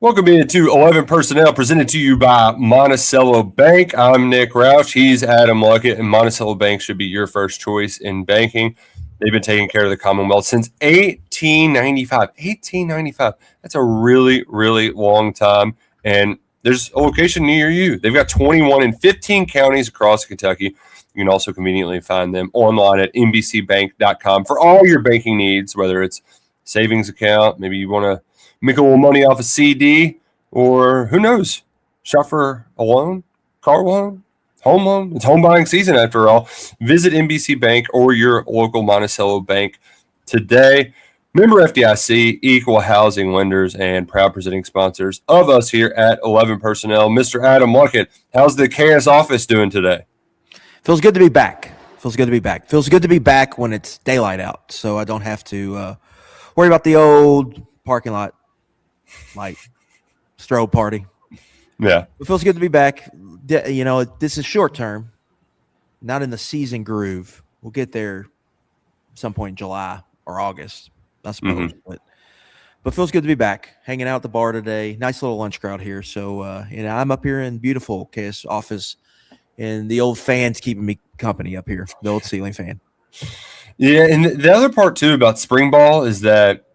Welcome into 11 Personnel, presented to you by Monticello Bank. I'm Nick Roush. He's Adam Luckett, and Monticello Bank should be your first choice in banking. They've been taking care of the Commonwealth since 1895. 1895. That's a really, really long time. And there's a location near you. They've got 21 in 15 counties across Kentucky. You can also conveniently find them online at nbcbank.com for all your banking needs, whether it's savings account, maybe you want to make a little money off a CD, or who knows, shop for a loan, car loan, home loan. It's home buying season after all. Visit NBC Bank or your local Monticello Bank today. Member FDIC, equal housing lenders, and proud presenting sponsors of us here at 11 Personnel. Mr. Adam Luckett, how's the KS office doing today? Feels good to be back. Feels good to be back when it's daylight out, so I don't have to worry about the old parking lot light strobe party. Yeah. It feels good to be back. You know, this is short term, not in the season groove. We'll get there some point in July or August, I suppose. But feels good to be back, hanging out at the bar today. Nice little lunch crowd here. So, I'm up here in beautiful KS office, and the old fan's keeping me company up here, the old ceiling fan. Yeah, and the other part, too, about spring ball is that,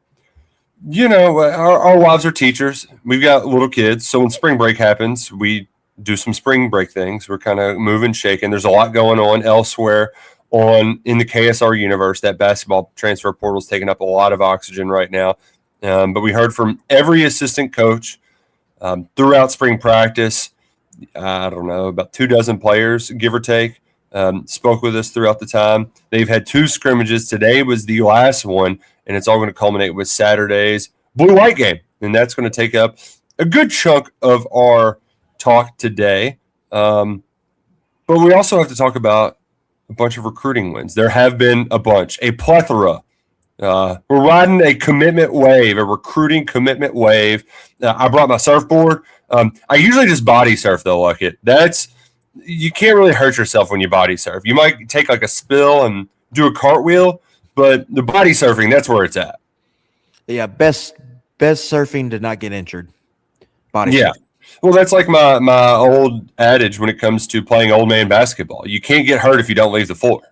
you know, our wives are teachers. We've got little kids. So when spring break happens, we do some spring break things. We're kind of moving, shaking. There's a lot going on elsewhere in the KSR universe. That basketball transfer portal is taking up a lot of oxygen right now. But we heard from every assistant coach throughout spring practice. I don't know, about 24 players, give or take, spoke with us throughout the time. They've had 2 scrimmages. Today was the last one, and it's all going to culminate with Saturday's blue-white game. And that's going to take up a good chunk of our talk today. But we also have to talk about a bunch of recruiting wins. There have been a bunch, a plethora. We're riding a commitment wave, a recruiting commitment wave. I brought my surfboard. I usually just body surf, though, Luckett. You can't really hurt yourself when you body surf. You might take like a spill and do a cartwheel, but the body surfing, that's where it's at. Yeah, best surfing to not get injured. Body surfing. Well, that's like my old adage when it comes to playing old man basketball. You can't get hurt if you don't leave the floor,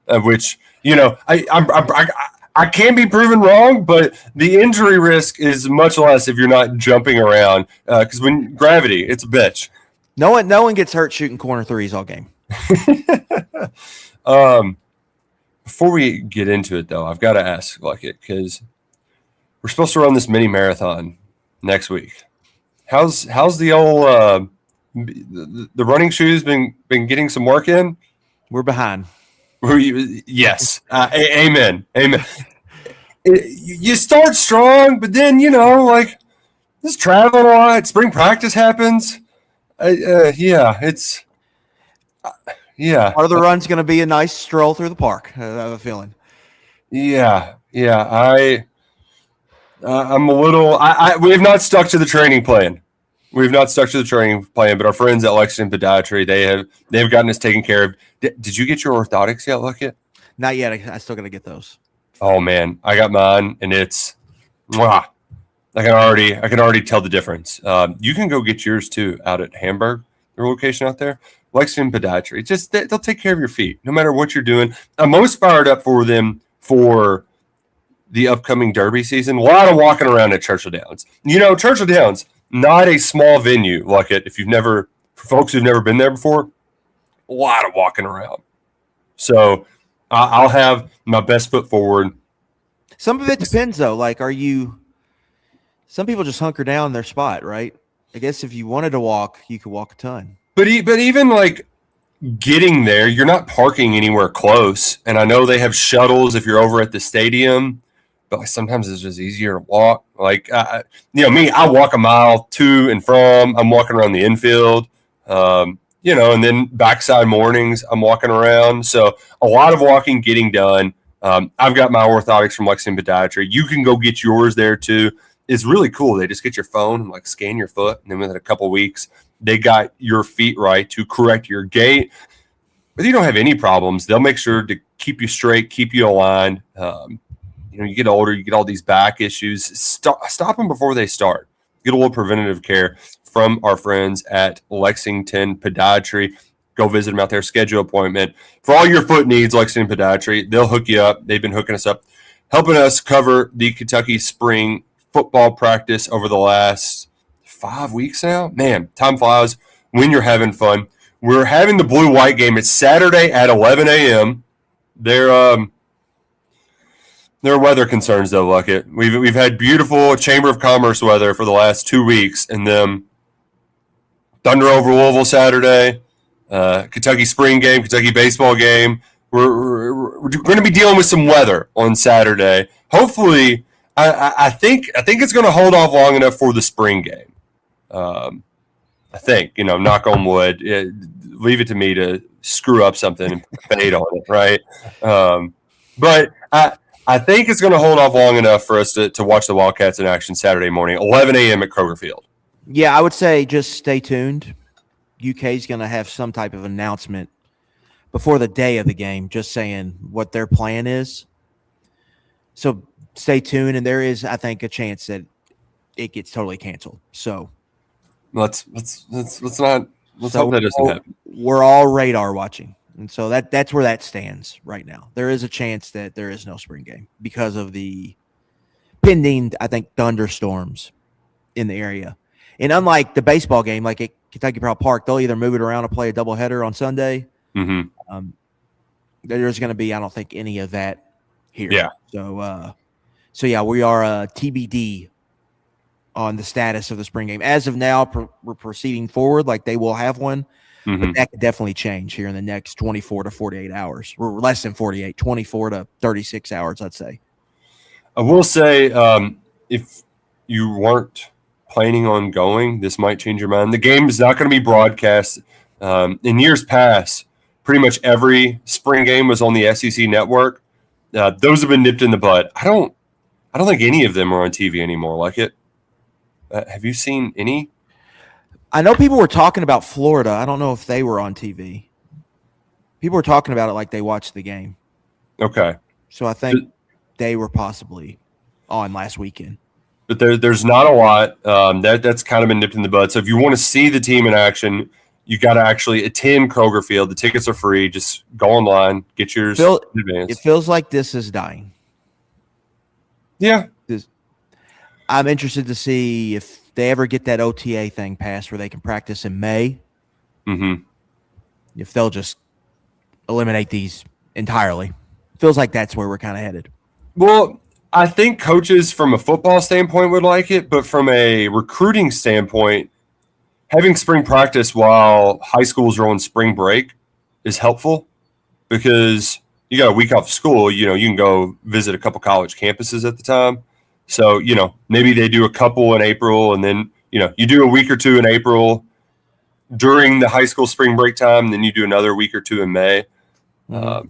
which, you know, I can be proven wrong, but the injury risk is much less if you're not jumping around because when gravity, it's a bitch. No one gets hurt shooting corner threes all game. Before we get into it, though, I've got to ask, Luckett, because we're supposed to run this mini marathon next week. How's the old the running shoes been getting some work in? We're behind. Yes. Amen. You start strong, but then, you know, like, just traveling a lot. Spring practice happens. It's Part of the run's going to be a nice stroll through the park. I have a feeling. Yeah. I'm a little. We have not stuck to the training plan. But our friends at Lexington Podiatry, they've gotten us taken care of. Did you get your orthotics yet, Luckett? Not yet. I still got to get those. Oh man, I got mine, and it's. Mwah. I can already tell the difference. You can go get yours too out at Hamburg, their location out there. Lexington Podiatry. They'll take care of your feet no matter what you're doing. I'm most fired up for them for the upcoming Derby season. A lot of walking around at Churchill Downs. You know, Churchill Downs, not a small venue, Luckett. For folks who've never been there before, a lot of walking around. So I'll have my best foot forward. Some of it depends, though. Like, some people just hunker down in their spot, right? I guess if you wanted to walk, you could walk a ton. But even like getting there, you're not parking anywhere close. And I know they have shuttles if you're over at the stadium, but sometimes it's just easier to walk. Like, me, I walk a mile to and from. I'm walking around the infield, and then backside mornings, I'm walking around. So a lot of walking getting done. I've got my orthotics from Lexington Podiatry. You can go get yours there too. It's really cool. They just get your phone and like scan your foot, and then within a couple of weeks, they got your feet right to correct your gait. But you don't have any problems. They'll make sure to keep you straight, keep you aligned. You get older, you get all these back issues. Stop them before they start. get a little preventative care from our friends at Lexington Podiatry. Go visit them out there, schedule an appointment. For all your foot needs, Lexington Podiatry, they'll hook you up. They've been hooking us up, helping us cover the Kentucky spring football practice over the last 5 weeks now. Man, time flies when you're having fun. We're having the blue-white game. It's Saturday at 11 a.m. There are weather concerns, though, Luckett. We've had beautiful Chamber of Commerce weather for the last 2 weeks, and then Thunder over Louisville Saturday, Kentucky spring game, Kentucky baseball game. We're going to be dealing with some weather on Saturday. Hopefully, I think it's going to hold off long enough for the spring game. I think, knock on wood. Leave it to me to screw up something and fade on it, right? But I think it's going to hold off long enough for us to watch the Wildcats in action Saturday morning, 11 a.m. at Kroger Field. Yeah, I would say just stay tuned. UK is going to have some type of announcement before the day of the game, just saying what their plan is. So stay tuned, and there is, I think, a chance that it gets totally canceled. So let's hope that doesn't happen. We're all radar watching, and so that's where that stands right now. There is a chance that there is no spring game because of the pending, I think, thunderstorms in the area. And unlike the baseball game, like at Kentucky Proud Park, they'll either move it around or play a doubleheader on Sunday. Mm-hmm. There's going to be, I don't think, any of that here. Yeah. So yeah, we are TBD on the status of the spring game. As of now, we're proceeding forward like they will have one, but that could definitely change here in the next 24 to 48 hours. We're less than 48, 24 to 36 hours, I'd say. I will say if you weren't planning on going, this might change your mind. The game is not going to be broadcast. In years past, pretty much every spring game was on the SEC network. Those have been nipped in the bud. I don't think any of them are on TV anymore. Like it. Have you seen any? I know people were talking about Florida. I don't know if they were on TV. People were talking about it like they watched the game. Okay. So I think they were possibly on last weekend. But there's not a lot. That's kind of been nipped in the bud. So if you want to see the team in action, you got to actually attend Kroger Field. The tickets are free. Just go online, get yours in advance. It feels like this is dying. Yeah. I'm interested to see if they ever get that OTA thing passed where they can practice in May. Mm-hmm. If they'll just eliminate these entirely. Feels like that's where we're kind of headed. Well, I think coaches from a football standpoint would like it, but from a recruiting standpoint, having spring practice while high schools are on spring break is helpful because you got a week off of school. You can go visit a couple college campuses at the time. So, maybe they do a couple in April and then, you do a week or two in April during the high school spring break time. Then you do another week or two in May. Mm-hmm.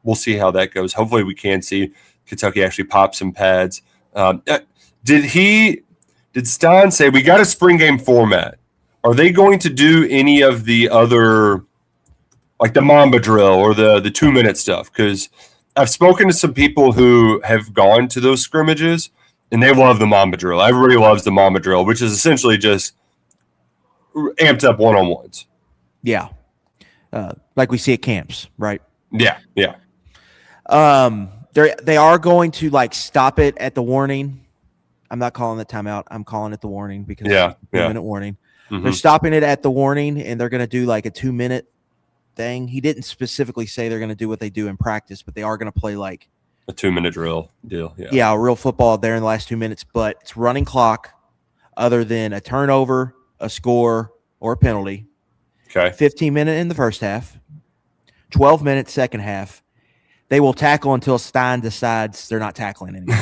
We'll see how that goes. Hopefully we can see Kentucky actually pop some pads. Did Stein say we got a spring game format? Are they going to do any of the other, like the Mamba drill or the 2-minute stuff? Because I've spoken to some people who have gone to those scrimmages, and they love the Mamba drill. Everybody loves the Mamba drill, which is essentially just amped up one-on-ones. Yeah. Like we see at camps, right? Yeah. They are going to stop it at the warning. I'm not calling it timeout. I'm calling it the warning because it's a 2-minute warning. Mm-hmm. They're stopping it at the warning, and they're going to do a 2-minute thing. He didn't specifically say they're going to do what they do in practice, but they are going to play a 2-minute drill deal. Yeah, real football there in the last 2 minutes, but it's running clock other than a turnover, a score, or a penalty. Okay. 15-minute in the first half, 12 minutes second half. They will tackle until Stein decides they're not tackling anymore.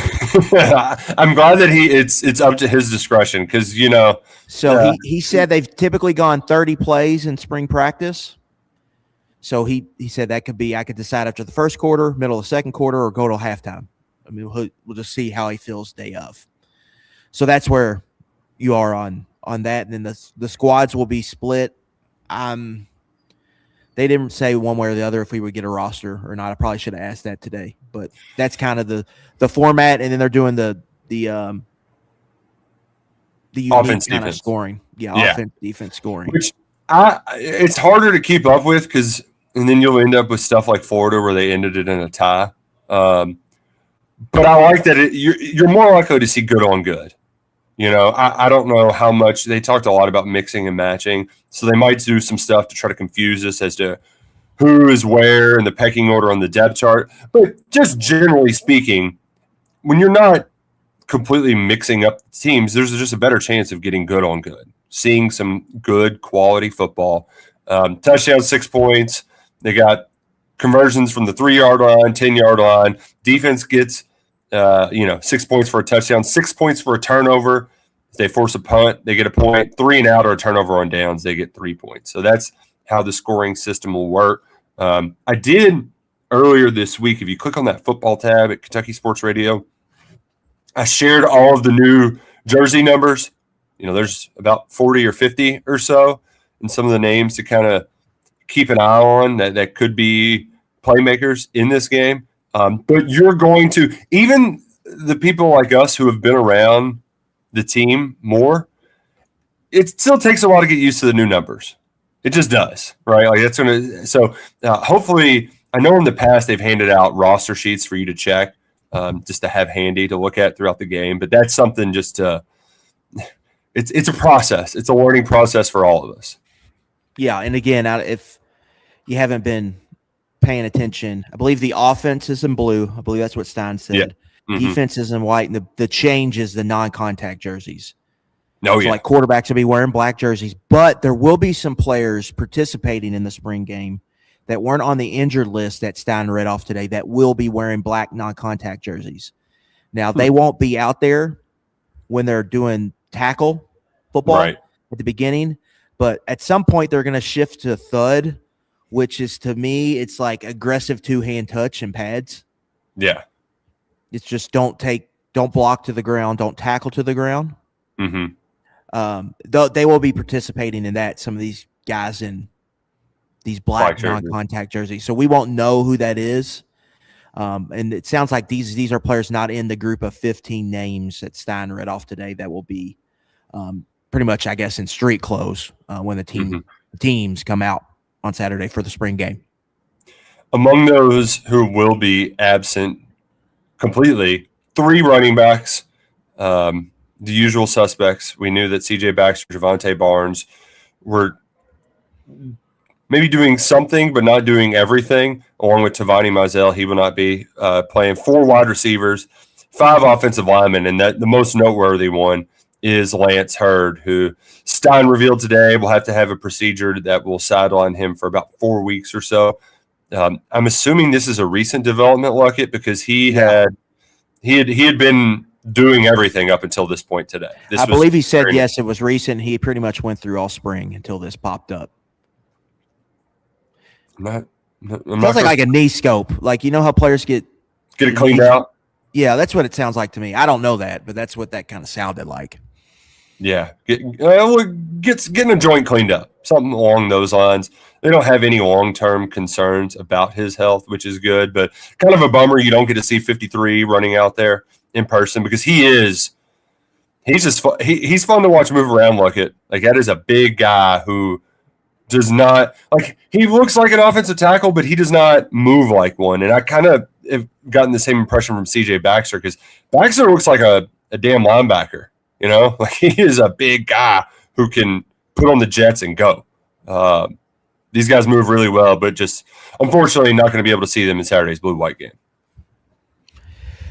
I'm glad that it's up to his discretion because So he said they've typically gone 30 plays in spring practice. So he said that could be I could decide after the first quarter, middle of the second quarter, or go till halftime. I mean, we'll just see how he feels day of. So that's where you are on that, and then the squads will be split. They didn't say one way or the other if we would get a roster or not. I probably should have asked that today, but that's kind of the format. And then they're doing the the unique Offense, kind of defense. scoring. Yeah, Yeah. offense, defense scoring. Which it's harder to keep up with and then you'll end up with stuff like Florida where they ended it in a tie. But I like that you're more likely to see good on good. I don't know how much they talked a lot about mixing and matching, so they might do some stuff to try to confuse us as to who is where in the pecking order on the depth chart. But just generally speaking, when you're not completely mixing up teams, there's just a better chance of getting good on good, seeing some good quality football. Touchdown, 6 points. They got conversions from the 3-yard line, 10-yard line. Defense gets 6 points for a touchdown, 6 points for a turnover. If they force a punt, they get a point. 3 and out or a turnover on downs, they get 3 points. So that's how the scoring system will work. I did earlier this week, if you click on that football tab at Kentucky Sports Radio, I shared all of the new jersey numbers. There's about 40 or 50 or so, and some of the names to kind of keep an eye on that could be playmakers in this game. But you're going to, even the people like us who have been around the team more, it still takes a while to get used to the new numbers. It just does, right? Like that's going to, so hopefully, I know in the past they've handed out roster sheets for you to check, just to have handy to look at throughout the game. But that's something just to, it's a process. It's a learning process for all of us. Yeah. And again, if you haven't been paying attention, I believe the offense is in blue. I believe that's what Stein said. Yeah. Mm-hmm. Defense is in white, and the change is the non-contact jerseys. No, so like quarterbacks will be wearing black jerseys, but there will be some players participating in the spring game that weren't on the injured list that Stein read off today that will be wearing black non-contact jerseys. Now, they won't be out there when they're doing tackle football at the beginning, but at some point they're going to shift to thud, which is, to me, it's like aggressive two-hand touch and pads. Yeah. It's just don't block to the ground, don't tackle to the ground. Mm-hmm. They will be participating in that, some of these guys in these black non-contact jerseys. So we won't know who that is. And it sounds like these are players not in the group of 15 names that Stein read off today that will be pretty much, I guess, in street clothes when the teams come out on Saturday for the spring game. Among those who will be absent completely, 3 running backs, the usual suspects. We knew that C.J. Baxter, Javonte Barnes were maybe doing something but not doing everything, along with Tavani Mizell. He will not be playing. 4 wide receivers, 5 offensive linemen, and the most noteworthy one is Lance Hurd, who Stein revealed today will have to have a procedure that will sideline him for about 4 weeks or so. I'm assuming this is a recent development, Luckett, because he had been doing everything up until this point today. I believe he said, yes, it was recent. He pretty much went through all spring until this popped up. Sounds like a knee scope. Like, you know how players get it cleaned out? Yeah, that's what it sounds like to me. I don't know that, but that's what that kind of sounded like. Yeah, getting a joint cleaned up, something along those lines. They don't have any long-term concerns about his health, which is good, but kind of a bummer you don't get to see 53 running out there in person, because he's just fun. He's fun to watch move around. Like that is a big guy who does not, like, he looks like an offensive tackle, but he does not move like one. And I kind of have gotten the same impression from C.J. Baxter, because Baxter looks like a damn linebacker. Like, he is a big guy who can put on the jets and go. These guys move really well, but just unfortunately not going to be able to see them in Saturday's blue-white game.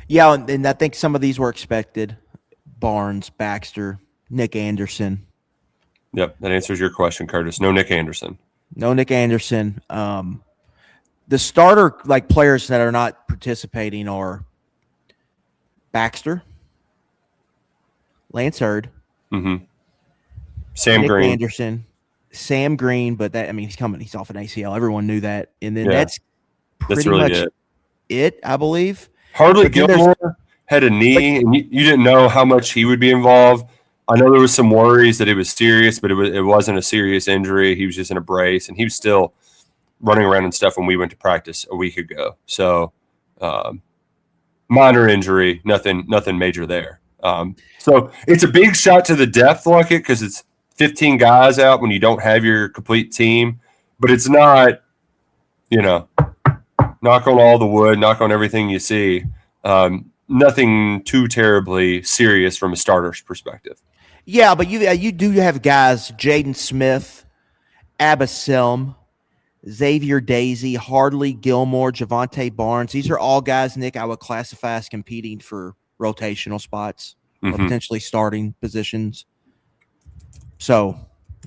Yeah, and I think some of these were expected. Barnes, Baxter, Nick Anderson. Yep, that answers your question, Curtis. No Nick Anderson. No Nick Anderson. The starter, like, players that are not participating are Baxter, Lance Hurd, Sam Nick Green, Anderson, Sam Green, but he's off an ACL. Everyone knew that, and then that's pretty really much it, I believe. Hardly Gilmore had a knee, and you didn't know how much he would be involved. I know there was some worries that it was serious, but it wasn't a serious injury. He was just in a brace, and he was still running around and stuff when we went to practice a week ago. So minor injury, nothing major there. So it's a big shot to the depth Luckett because it's 15 guys out when you don't have your complete team, but it's not, knock on all the wood, knock on everything you see. Nothing too terribly serious from a starter's perspective. Yeah, but you do have guys, Jaden Smith, Abasim, Xavier Daisy, Hardley Gilmore, Javante Barnes. These are all guys, Nick, I would classify as competing for rotational spots or potentially starting positions. So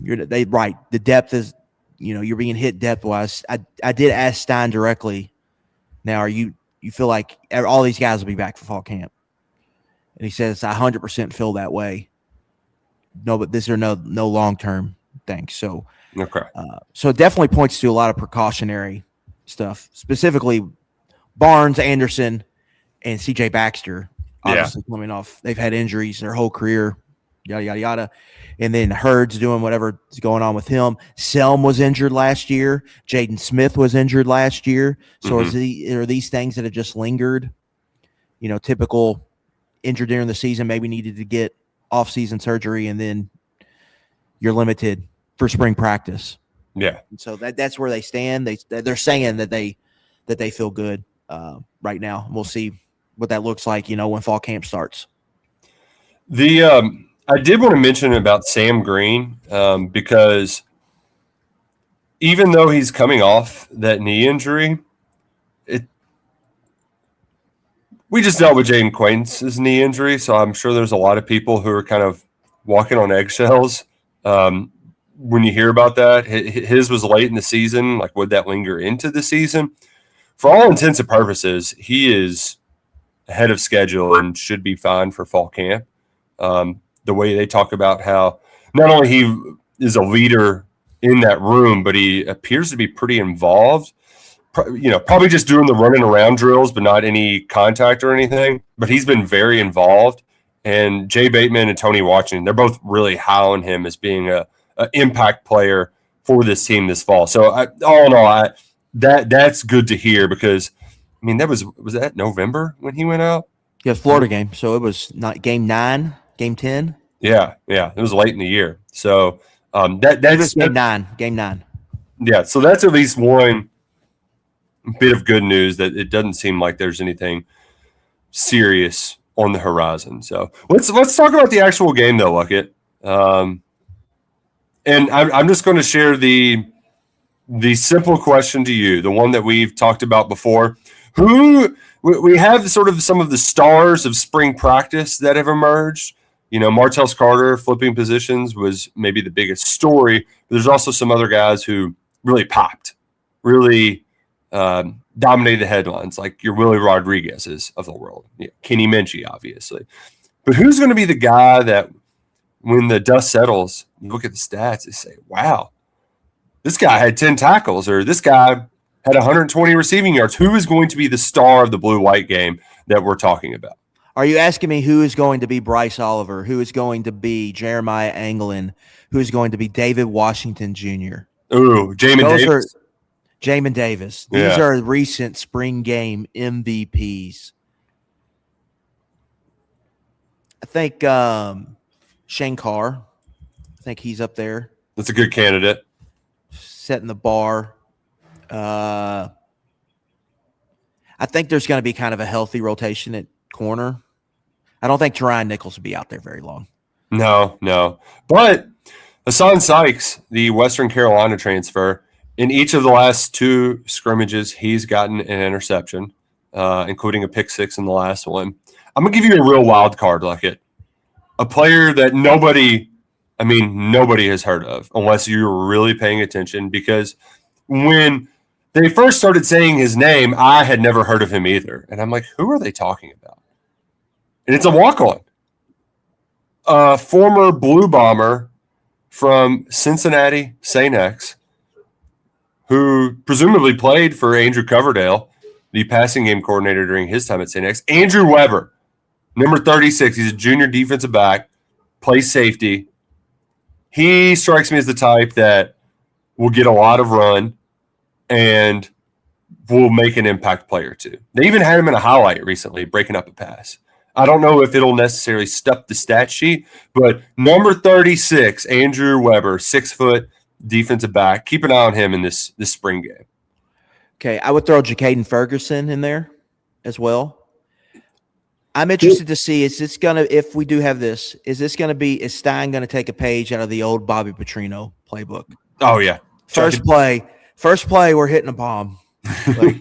right. The depth is, you're being hit depth wise. I did ask Stein directly. Now, you feel like all these guys will be back for fall camp? And he says, I 100% feel that way. No, but these are no long-term things. So, okay. So it definitely points to a lot of precautionary stuff, specifically Barnes, Anderson, and C.J. Baxter, obviously coming off. They've had injuries their whole career, yada, yada, yada. And then Hurd's doing whatever is going on with him. Selm was injured last year. Jaden Smith was injured last year. So are these things that have just lingered? Typical injured during the season, maybe needed to get off-season surgery, and then you're limited for spring practice. Yeah. And so that's where they stand. They're saying that they feel good right now. We'll see what that looks like, when fall camp starts. I did want to mention about Sam Green because even though he's coming off that knee injury, we just dealt with Jaden Quain's knee injury, so I'm sure there's a lot of people who are kind of walking on eggshells when you hear about that. His was late in the season. Like, would that linger into the season? For all intents and purposes, he is ahead of schedule and should be fine for fall camp. The way they talk about how not only he is a leader in that room, but he appears to be pretty involved. Probably just doing the running around drills, but not any contact or anything. But he's been very involved. And Jay Bateman and Tony Washington, they're both really high on him as being an impact player for this team this fall. So all in all, that's good to hear because, that was that November when he went out? Yeah, Florida game. So it was not game 9, game 10. Yeah. It was late in the year. So that's game 9. Game 9. Yeah. So that's at least one bit of good news that it doesn't seem like there's anything serious on the horizon. So let's talk about the actual game though, Luckett. And I'm just going to share the simple question to you, the one that we've talked about before. Who we have sort of some of the stars of spring practice that have emerged. Martellus Carter flipping positions was maybe the biggest story. But there's also some other guys who really popped, really dominated the headlines, like your Willie Rodriguez's of the world. Kenny Mincchi, obviously. But who's going to be the guy that when the dust settles, you look at the stats and say, wow, this guy had 10 tackles or this guy had 120 receiving yards. Who is going to be the star of the blue-white game that we're talking about? Are you asking me who is going to be Bryce Oliver, who is going to be Jeremiah Anglin, who is going to be David Washington Jr.? Ooh, Jamin Davis. These are recent spring game MVPs. I think Shane Carr. I think he's up there. That's a good candidate. Setting the bar. I think there's going to be kind of a healthy rotation at corner. I don't think Terrion Nichols will be out there very long. No. But Hassan Sykes, the Western Carolina transfer, in each of the last 2 scrimmages, he's gotten an interception, including a pick 6 in the last one. I'm going to give you a real wild card, Luckett. A player that nobody has heard of unless you're really paying attention, because when they first started saying his name, I had never heard of him either. And I'm like, who are they talking about? And it's a walk-on. A former Blue Bomber from Cincinnati, St. X, who presumably played for Andrew Coverdale, the passing game coordinator during his time at St. X. Andrew Weber, number 36. He's a junior defensive back, plays safety. He strikes me as the type that will get a lot of run and will make an impact play or two. They even had him in a highlight recently, breaking up a pass. I don't know if it'll necessarily stuff the stat sheet, but number 36, Andrew Weber, 6 foot defensive back. Keep an eye on him in this spring game. Okay, I would throw Jacaden Ferguson in there as well. I'm interested to see, if we do have this, is Stein going to take a page out of the old Bobby Petrino playbook? Oh, yeah. First play, we're hitting a bomb. Like,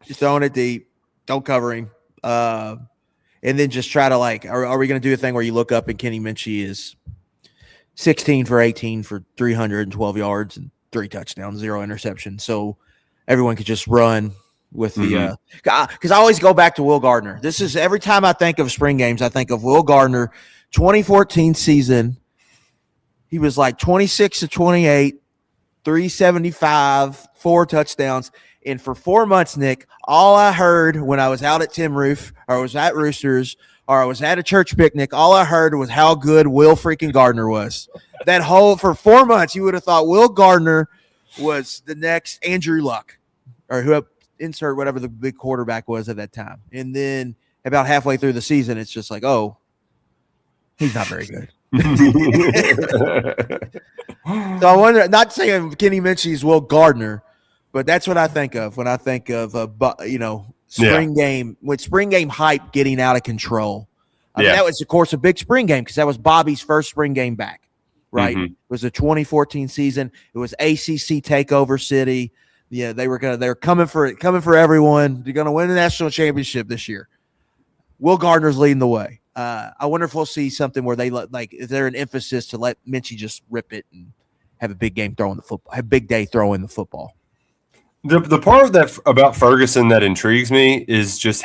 just throwing it deep, don't cover him. And then just try to, like, are we going to do a thing where you look up and Kenny Mincchi is 16 for 18 for 312 yards and 3 touchdowns, 0 interceptions. So everyone could just run with the because I always go back to Will Gardner. This is every time I think of spring games, I think of Will Gardner, 2014 season. He was like 26 to 28, 375, 4 touchdowns. And for 4 months, Nick, all I heard when I was out at Tim Roof or I was at Roosters or I was at a church picnic, all I heard was how good Will freaking Gardner was. For 4 months, you would have thought Will Gardner was the next Andrew Luck or whoever. Insert whatever the big quarterback was at that time. And then about halfway through the season, it's just like, oh, he's not very good. So I wonder, not saying Kenny Mincchi's Will Gardner, but that's what I think of when I think of, spring game, with spring game hype getting out of control. I mean, that was, of course, a big spring game because that was Bobby's first spring game back, right? It was the 2014 season. It was ACC takeover city. Yeah, they're coming for everyone. They're going to win the national championship this year. Will Gardner's leading the way. I wonder if we'll see something where they is there an emphasis to let Mincchi just rip it and have a big game throwing the football, have a big day throwing the football. The part of that about Ferguson that intrigues me is just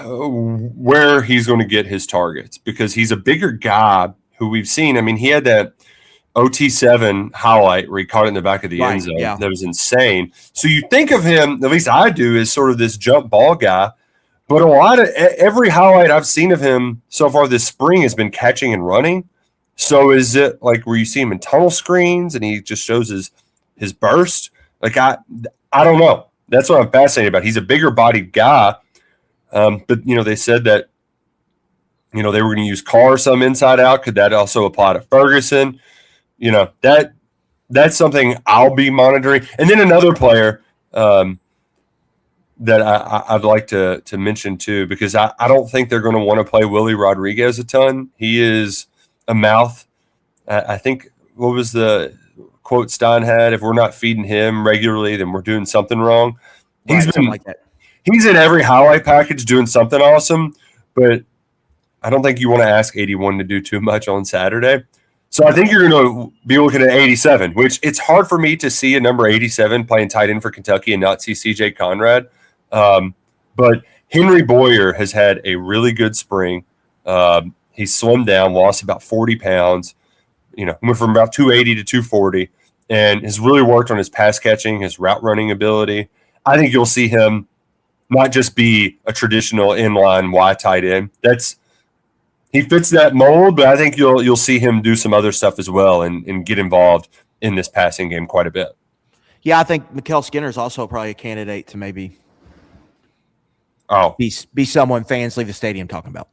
where he's going to get his targets because he's a bigger guy who we've seen. I mean, he had that OT7 highlight where he caught it in the back of the end zone. Yeah. That was insane. So you think of him, at least I do, as sort of this jump ball guy. But every highlight I've seen of him so far this spring has been catching and running. So is it like where you see him in tunnel screens and he just shows his burst? Like I don't know. That's what I'm fascinated about. He's a bigger bodied guy. But they said that they were going to use Carr some inside out. Could that also apply to Ferguson? That's something I'll be monitoring. And then another player that I'd like to mention too, because I don't think they're going to want to play Willie Rodriguez a ton. He is a mouth. I think what was the quote Stein had? If we're not feeding him regularly, then we're doing something wrong. Right, something like that. He's in every highlight package doing something awesome, but I don't think you want to ask 81 to do too much on Saturday. So I think you're going to be looking at 87, which it's hard for me to see a number 87 playing tight end for Kentucky and not see C.J. Conrad. But Henry Boyer has had a really good spring. He's slimmed down, lost about 40 pounds, went from about 280 to 240, and has really worked on his pass catching, his route running ability. I think you'll see him not just be a traditional inline Y tight end. He fits that mold, but I think you'll see him do some other stuff as well and get involved in this passing game quite a bit. Yeah, I think Mikael Skinner is also probably a candidate to maybe be someone fans leave the stadium talking about.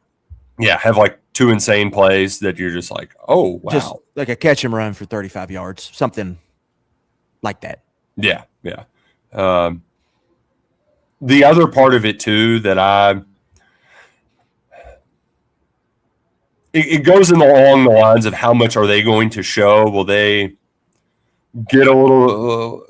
Yeah, have like 2 insane plays that you're just like, oh, wow. Just like a catch and run for 35 yards, something like that. Yeah. The other part of it, too, that it goes along the lines of how much are they going to show? Will they get a little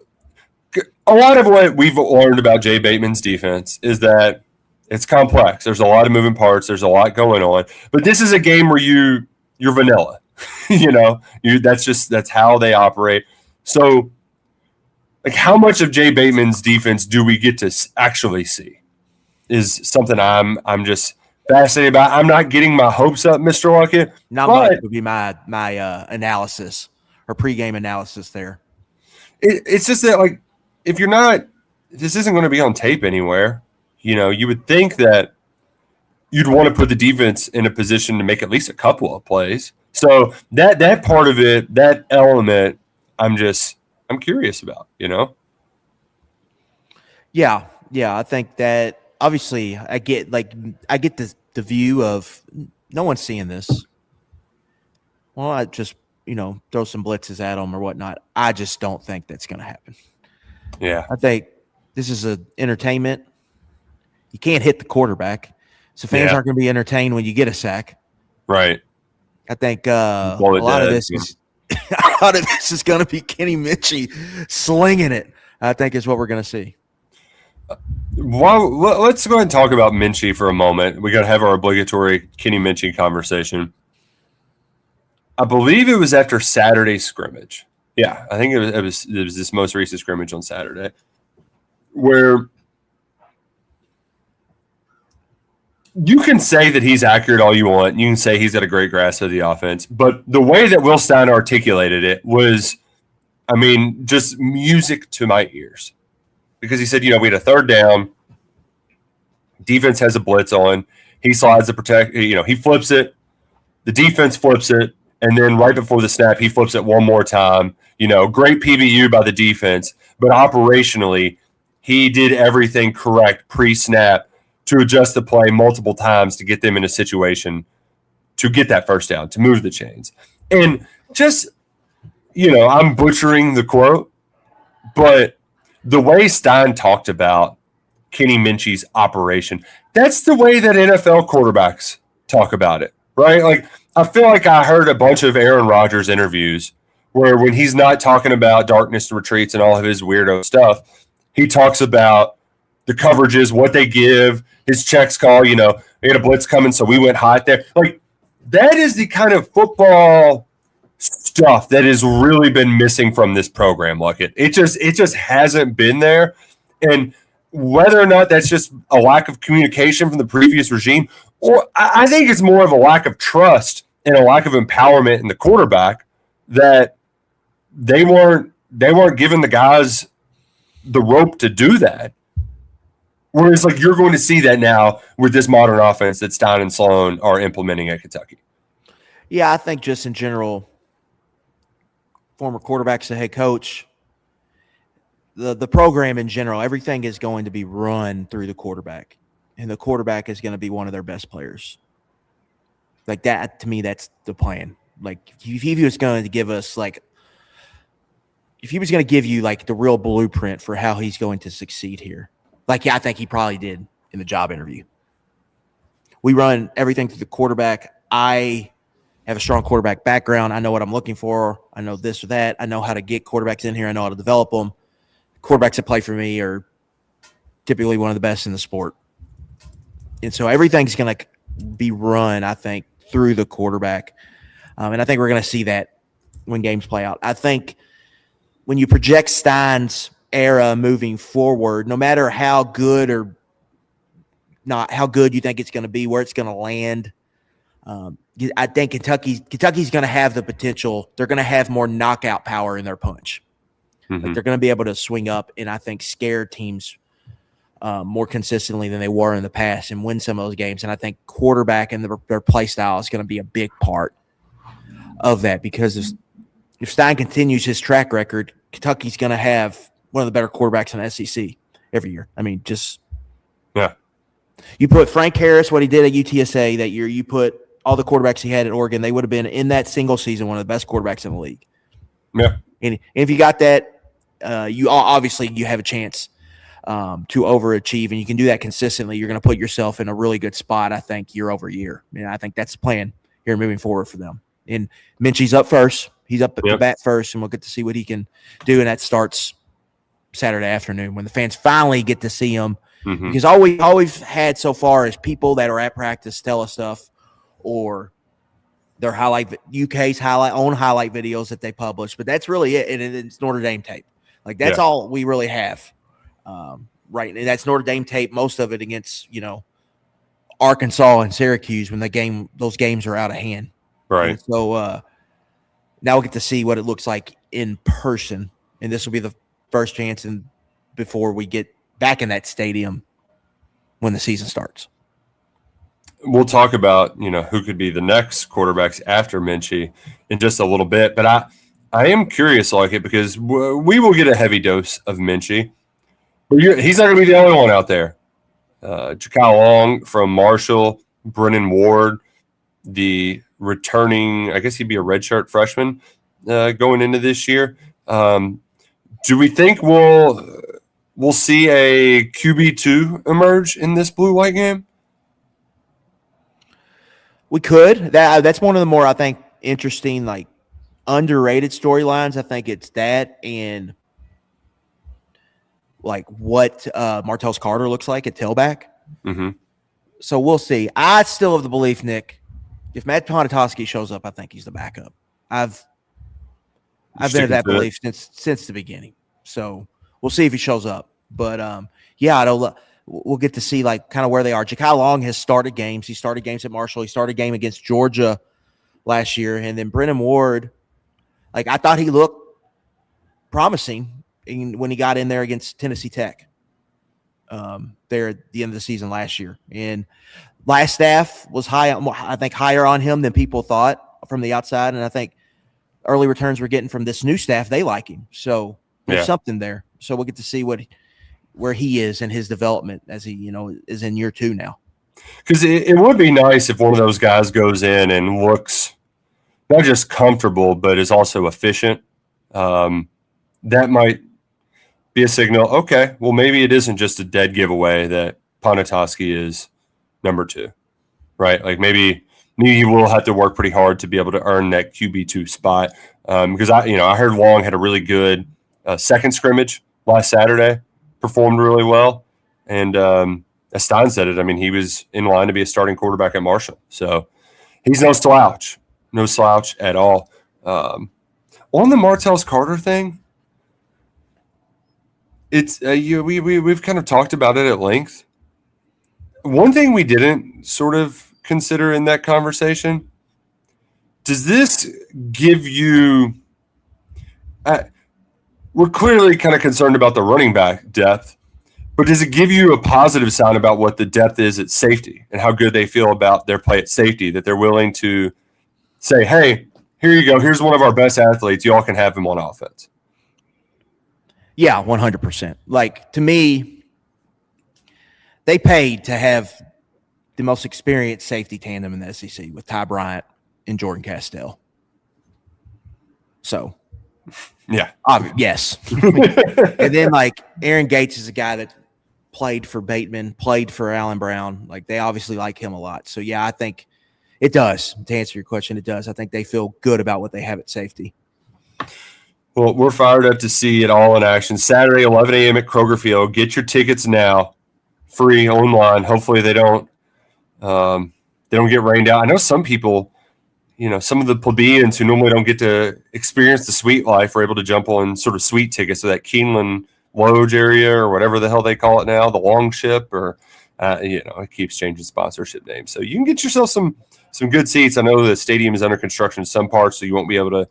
a lot of what we've learned about Jay Bateman's defense is that it's complex. There's a lot of moving parts. There's a lot going on. But this is a game where you're vanilla. That's how they operate. So, like, how much of Jay Bateman's defense do we get to actually see? Is something I'm just fascinated about. I'm not getting my hopes up, Mr. Luckett. Not much would be my analysis or pregame analysis there. It's just that, like, if this isn't going to be on tape anywhere, you would think that you'd want to put the defense in a position to make at least a couple of plays. So that part of it, that element, I'm curious about, Yeah, I think that obviously I get the view of no one's seeing this. Well, I just throw some blitzes at them or whatnot. I just don't think that's going to happen. Yeah, I think this is a entertainment. You can't hit the quarterback, so fans aren't going to be entertained when you get a sack. right. I think a lot of this is going to be Kenny Mincchi slinging it. I think is what we're going to see. Well, let's go ahead and talk about Mincchi for a moment. We got to have our obligatory Kenny Mincchi conversation. I believe it was after Saturday's scrimmage. Yeah, I think it was this most recent scrimmage on Saturday, where you can say that he's accurate all you want. You can say he's got a great grasp of the offense. But the way that Will Stein articulated it was, I mean, just music to my ears. Because he said, we had a third down. Defense has a blitz on. He slides to protect. He flips it. The defense flips it. And then right before the snap, he flips it one more time. Great PBU by the defense. But operationally, he did everything correct pre-snap to adjust the play multiple times to get them in a situation to get that first down, to move the chains. And just, I'm butchering the quote, but the way Stein talked about Kenny Mincchi's operation, that's the way that NFL quarterbacks talk about it, right? Like, I feel like I heard a bunch of Aaron Rodgers interviews where when he's not talking about darkness retreats and all of his weirdo stuff, he talks about the coverages, what they give, his checks call, we had a blitz coming, so we went hot there. Like, that is the kind of football stuff that has really been missing from this program. Like it just hasn't been there. And whether or not that's just a lack of communication from the previous regime, or I think it's more of a lack of trust and a lack of empowerment in the quarterback that they weren't giving the guys the rope to do that. Whereas, like, you're going to see that now with this modern offense that Stein and Sloan are implementing at Kentucky. Yeah, I think just in general, former quarterbacks to head coach, the program in general, everything is going to be run through the quarterback, and the quarterback is going to be one of their best players. Like that, to me, that's the plan. Like if he was going to give us if he was going to give you like the real blueprint for how he's going to succeed here, I think he probably did in the job interview. We run everything through the quarterback. I have a strong quarterback background. I know what I'm looking for. I know this or that. I know how to get quarterbacks in here. I know how to develop them. Quarterbacks that play for me are typically one of the best in the sport. And so everything's going to be run, I think, through the quarterback. And I think we're going to see that when games play out. I think when you project Stein's era moving forward, no matter how good or not, how good you think it's going to be, where it's going to land, I think Kentucky's going to have the potential. They're going to have more knockout power in their punch. Mm-hmm. Like they're going to be able to swing up and I think scare teams more consistently than they were in the past and win some of those games. And I think quarterback and their play style is going to be a big part of that because if Stein continues his track record, Kentucky's going to have one of the better quarterbacks in the SEC every year. I mean, yeah. You put Frank Harris, what he did at UTSA that year, you put all the quarterbacks he had at Oregon, they would have been in that single season one of the best quarterbacks in the league. Yeah. And if you got that, you have a chance to overachieve, and you can do that consistently. You're going to put yourself in a really good spot, I think, year over year. And I think that's the plan here moving forward for them. And Mincchi's up first. He's up at the bat first, and we'll get to see what he can do. And that starts Saturday afternoon when the fans finally get to see him. Mm-hmm. Because all we've had so far is people that are at practice tell us stuff or their UK's own highlight videos that they publish. But that's really it. And it's Notre Dame tape. Like that's all we really have. Right. And that's Notre Dame tape, most of it against, Arkansas and Syracuse when those games are out of hand. Right. And so now we'll get to see what it looks like in person. And this will be the first chance before we get back in that stadium when the season starts. We'll talk about, who could be the next quarterbacks after Mincchi in just a little bit. But I am curious because we will get a heavy dose of Mincchi. But he's not going to be the only one out there. Jakai Long from Marshall, Brennan Ward, the returning, I guess he'd be a redshirt freshman going into this year. Do we think we'll see a QB2 emerge in this blue-white game? We could. That's one of the more, I think, interesting, like, underrated storylines. I think it's that and, like, what Martellus Carter looks like at tailback. Mm-hmm. So we'll see. I still have the belief, Nick, if Matt Ponatoski shows up, I think he's the backup. I've been of that belief since the beginning. So we'll see if he shows up. But we'll get to see like kind of where they are. Jakai Long has started games. He started games at Marshall. He started a game against Georgia last year. And then Brennan Ward, like I thought he looked promising when he got in there against Tennessee Tech there at the end of the season last year. And last staff was higher on him than people thought from the outside. And I think early returns we're getting from this new staff, they like him. So there's something there. So we'll get to see where he is in his development as he, is in year 2 now. Because it would be nice if one of those guys goes in and looks not just comfortable, but is also efficient. That might be a signal. Okay, well, maybe it isn't just a dead giveaway that Ponatoski is number 2, right? Like maybe he will have to work pretty hard to be able to earn that QB2 spot. Because I heard Long had a really good second scrimmage last Saturday, performed really well, and as Stein said it, I mean, he was in line to be a starting quarterback at Marshall. So he's no slouch at all. On the Martellus Carter thing, it's we've kind of talked about it at length. One thing we didn't sort of consider in that conversation, does this give you we're clearly kind of concerned about the running back depth, but does it give you a positive sign about what the depth is at safety and how good they feel about their play at safety, that they're willing to say, hey, here you go, here's one of our best athletes, y'all can have him on offense? Yeah, 100%. Like, to me, they paid to have the most experienced safety tandem in the SEC with Ty Bryant and Jordan Castell. So, yeah. Yes. And then, like, Aaron Gates is a guy that played for Bateman, played for Allen Brown. Like, they obviously like him a lot. So, yeah, I think it does. To answer your question, it does. I think they feel good about what they have at safety. Well, we're fired up to see it all in action. Saturday, 11 a.m. at Kroger Field. Get your tickets now, free online. Hopefully they don't get rained out. I know some people, some of the plebeians who normally don't get to experience the sweet life are able to jump on sort of sweet tickets to that Keeneland Lodge area or whatever the hell they call it now, the Longship, or it keeps changing sponsorship names. So you can get yourself some good seats. I know the stadium is under construction in some parts, so you won't be able to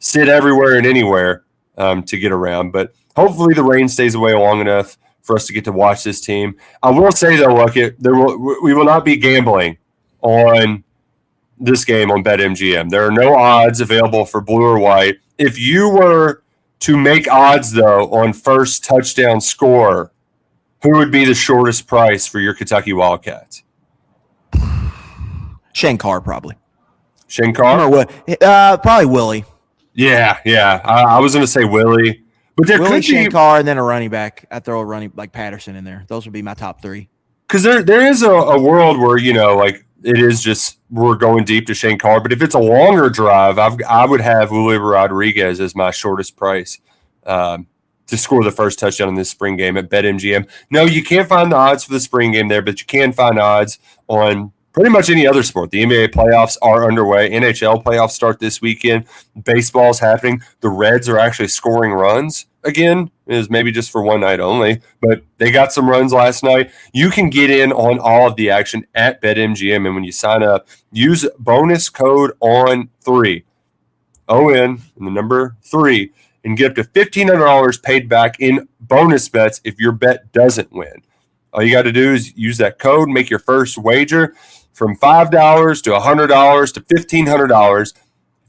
sit everywhere and anywhere to get around. But hopefully the rain stays away long enough for us to get to watch this team. I will say, though, we will not be gambling on this game on BetMGM. There are no odds available for blue or white. If you were to make odds, though, on first touchdown score, who would be the shortest price for your Kentucky Wildcats? Shankar, probably. Shankar? Probably Willie. Yeah. I was going to say Willie. But there Willie, could be Shankar, and then a running back. I'd throw a running like Patterson in there. Those would be my top 3. Because there is a world where, like it is just we're going deep to Shankar. But if it's a longer drive, I would have Willie Rodriguez as my shortest price to score the first touchdown in this spring game at BetMGM. No, you can't find the odds for the spring game there, but you can find odds on pretty much any other sport. The NBA playoffs are underway. NHL playoffs start this weekend. Baseball's happening. The Reds are actually scoring runs again. It is maybe just for one night only, but they got some runs last night. You can get in on all of the action at BetMGM, and when you sign up, use bonus code ON3, ON, and the number 3, and get up to $1,500 paid back in bonus bets if your bet doesn't win. All you got to do is use that code, make your first wager from $5 to $100 to $1,500.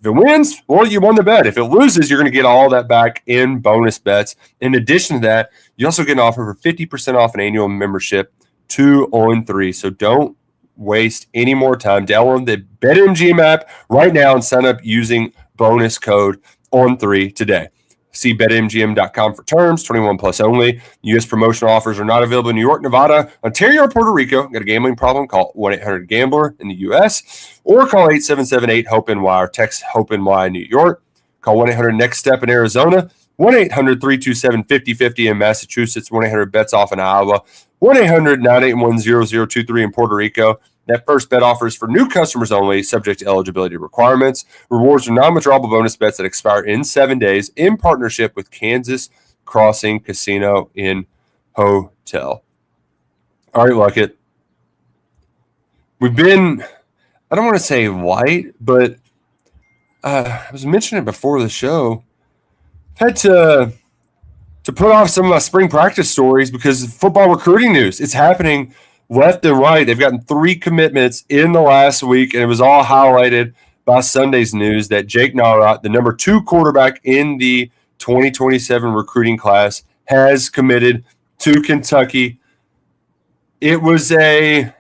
If it wins, well, you won the bet. If it loses, you're going to get all that back in bonus bets. In addition to that, you also get an offer for 50% off an annual membership 2-3. So don't waste any more time. Download the BetMGM app right now and sign up using bonus code ON3 today. See BetMGM.com for terms. 21 plus only. U.S. promotional offers are not available in New York, Nevada, Ontario, or Puerto Rico. Got a gambling problem? Call 1-800-GAMBLER in the U.S. or call 877-8-HOPE-NY or text HOPE-NY in New York. Call 1-800-NEXT-STEP in Arizona. 1-800-327-5050 in Massachusetts. 1-800-BETS-OFF in Iowa. 1-800-981-0023 in Puerto Rico. That first bet offer is for new customers only, subject to eligibility requirements. Rewards are non-withdrawable bonus bets that expire in 7 days in partnership with Kansas Crossing Casino in Hotel. All right, Luckett. We've been, I don't want to say light, but I was mentioning it before the show. I've had to put off some of my spring practice stories because football recruiting news. It's happening left and right. They've gotten 3 commitments in the last week, and it was all highlighted by Sunday's news that Jake Narat, the number 2 quarterback in the 2027 recruiting class, has committed to Kentucky. It was a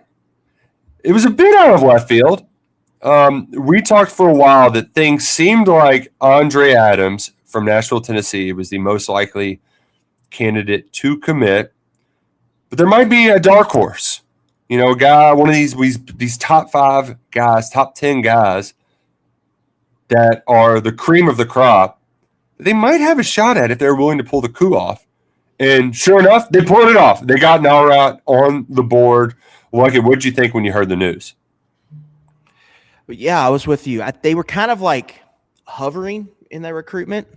bit out of left field. We talked for a while that things seemed like Andre Adams from Nashville, Tennessee was the most likely candidate to commit. But there might be a dark horse, a guy, one of these top 5 guys, top 10 guys that are the cream of the crop. They might have a shot at if they're willing to pull the coup off. And sure enough, they pulled it off. They got Narat on the board. What did you think when you heard the news? But yeah, I was with you. They were kind of like hovering in their recruitment.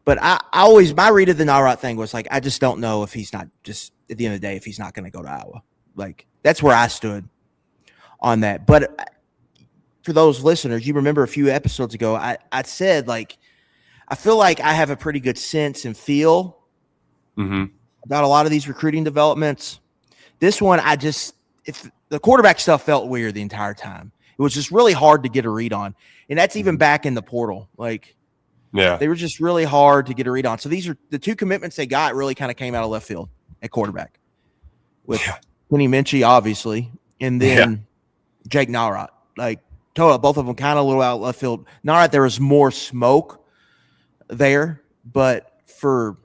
But I always, my read of the Narat thing was like, I just don't know if he's not, just at the end of the day, if he's not going to go to Iowa. Like, that's where I stood on that. But for those listeners, you remember a few episodes ago, I said, like, I feel like I have a pretty good sense and feel about a lot of these recruiting developments. This one, if the quarterback stuff felt weird the entire time. It was just really hard to get a read on. And that's even back in the portal. Like, yeah, they were just really hard to get a read on. So these are the 2 commitments they got really kind of came out of left field at quarterback with Mincchi, obviously, and then Jake Narat. Like, both of them kind of a little out left field. Narat, there was more smoke there, but for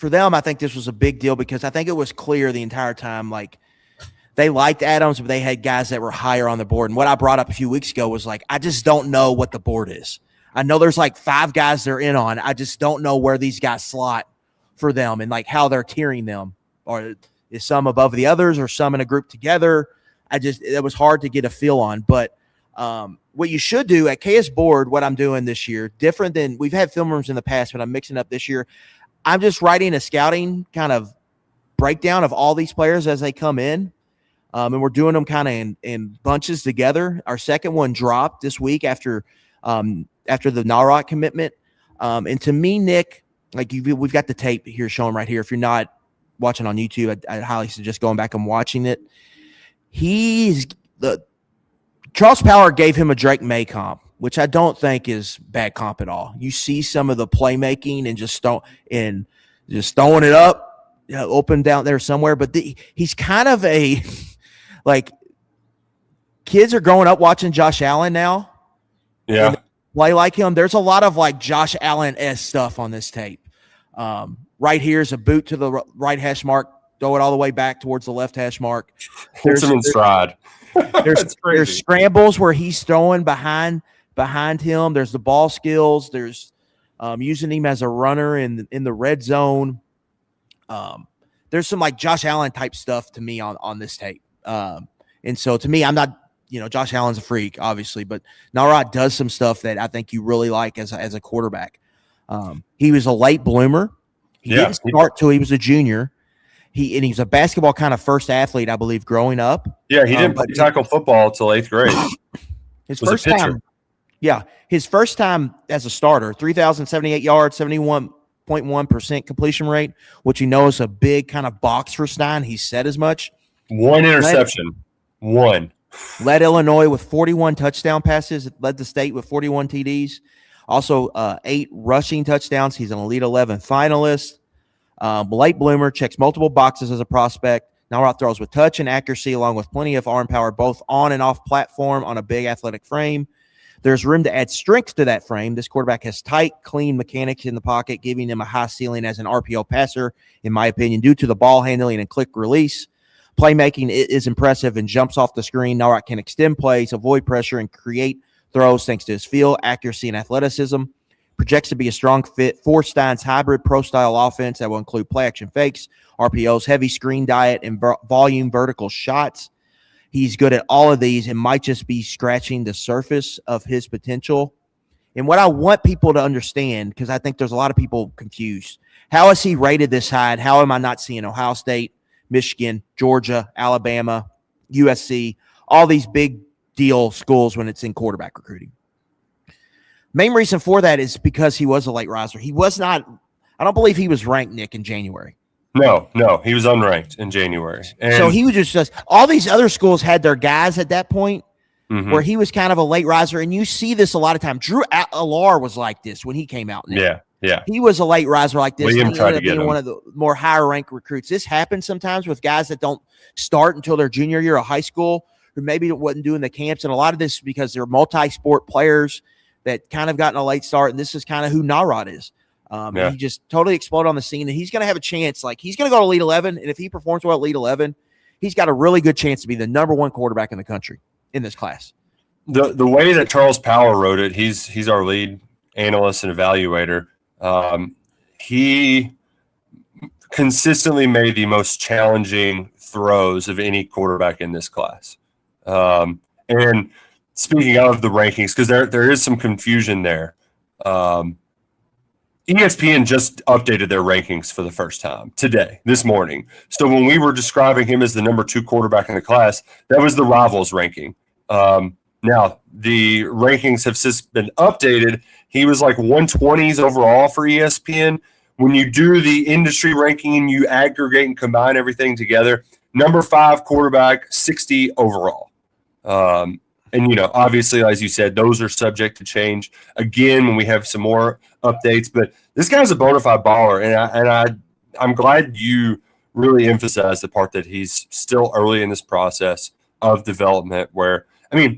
them, I think this was a big deal because I think it was clear the entire time, like, they liked Adams, but they had guys that were higher on the board. And what I brought up a few weeks ago was like, I just don't know what the board is. I know there's like 5 guys they're in on. I just don't know where these guys slot for them and like how they're tiering them. Or is some above the others or some in a group together? It was hard to get a feel on. But what you should do at KS Board, what I'm doing this year, different than we've had film rooms in the past, but I'm mixing up this year. I'm just writing a scouting kind of breakdown of all these players as they come in. And we're doing them kind of in bunches together. Our second one dropped this week after the Narat commitment. And to me, Nick, like we've got the tape here showing right here. If you're not watching on YouTube, I highly suggest going back and watching it. Charles Power gave him a Drake May comp, which I don't think is bad comp at all. You see some of the playmaking and just throwing it up, open down there somewhere. But he's kind of a like kids are growing up watching Josh Allen now. Yeah. Play like him. There's a lot of like Josh Allen-esque stuff on this tape. Right here is a boot to the right hash mark. Throw it all the way back towards the left hash mark. There's some in stride. There's scrambles where he's throwing behind him. There's the ball skills. There's using him as a runner in the red zone. There's some like Josh Allen type stuff to me on this tape. And so to me, I'm not, Josh Allen's a freak, obviously, but Narat does some stuff that I think you really like as a quarterback. He was a late bloomer. He didn't start till he was a junior. He's a basketball kind of first athlete, I believe, growing up. Yeah, he didn't play tackle football until 8th grade. His first time. Yeah, his first time as a starter, 3,078 yards, 71.1% completion rate, which is a big kind of box for Stein. He said as much. 1 interception. One. Led Illinois with 41 touchdown passes. Led the state with 41 TDs. Also 8 rushing touchdowns. He's an Elite 11 finalist. Late bloomer, checks multiple boxes as a prospect. Narat throws with touch and accuracy, along with plenty of arm power, both on and off platform on a big athletic frame. There's room to add strength to that frame. This quarterback has tight, clean mechanics in the pocket, giving him a high ceiling as an RPO passer, in my opinion, due to the ball handling and quick release. Playmaking is impressive and jumps off the screen. Narat can extend plays, avoid pressure, and create throws thanks to his feel, accuracy, and athleticism. Projects to be a strong fit for Stein's hybrid pro-style offense that will include play-action fakes, RPOs, heavy screen diet, and volume vertical shots. He's good at all of these and might just be scratching the surface of his potential. And what I want people to understand, because I think there's a lot of people confused, how is he rated this high, and how am I not seeing Ohio State, Michigan, Georgia, Alabama, USC, all these big deal schools when it's in quarterback recruiting? Main reason for that is because he was a late riser. He was not – I don't believe he was ranked, Nick, in January. No, he was unranked in January. And so he was just all these other schools had their guys at that point where he was kind of a late riser. And you see this a lot of times. Drew Alar was like this when he came out. Yeah. He was a late riser like this. William tried to get being him. One of the more higher ranked recruits. This happens sometimes with guys that don't start until their junior year of high school, who maybe wasn't doing the camps. And a lot of this is because they're multi-sport players that kind of gotten a late start. And this is kind of who Narat is. He just totally exploded on the scene, and he's going to have a chance. Like, he's going to go to Elite 11, and if he performs well at Elite 11, he's got a really good chance to be the number one quarterback in the country in this class. The way that Charles Powell wrote it, he's our lead analyst and evaluator. He consistently made the most challenging throws of any quarterback in this class. And speaking of the rankings, because there is some confusion there. ESPN just updated their rankings for the first time this morning. So when we were describing him as the number 2 quarterback in the class, that was the Rivals ranking. Now, the rankings have since been updated. He was like 120s overall for ESPN. When you do the industry ranking and you aggregate and combine everything together, number 5 quarterback, 60 overall. And, obviously, as you said, those are subject to change again when we have some more updates. But this guy's a bona fide baller, and I'm glad you really emphasized the part that he's still early in this process of development where,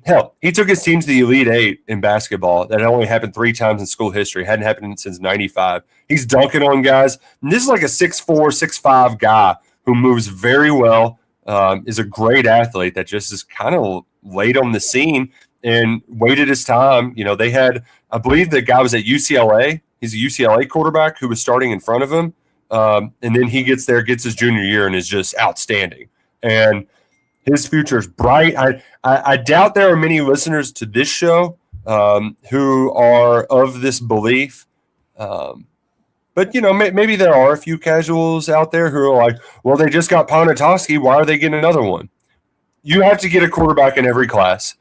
hell, he took his team to the Elite 8 in basketball. That only happened 3 times in school history. Hadn't happened since 95. He's dunking on guys. And this is like a 6'4", 6'5" guy who moves very well, is a great athlete that just is kind of late on the scene and waited his time. They had, I believe the guy was at UCLA. He's a UCLA quarterback who was starting in front of him. And then he gets his junior year and is just outstanding. And his future is bright. I doubt there are many listeners to this show who are of this belief. But, maybe there are a few casuals out there who are like, well, they just got Ponatoski. Why are they getting another one? You have to get a quarterback in every class.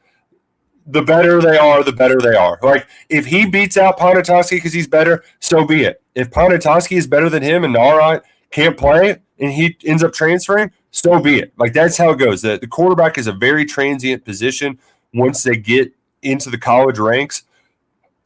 The better they are, the better they are. Like, if he beats out Ponatoski because he's better, so be it. If Ponatoski is better than him and Narat can't play and he ends up transferring, so be it. Like, that's how it goes. The quarterback is a very transient position once they get into the college ranks.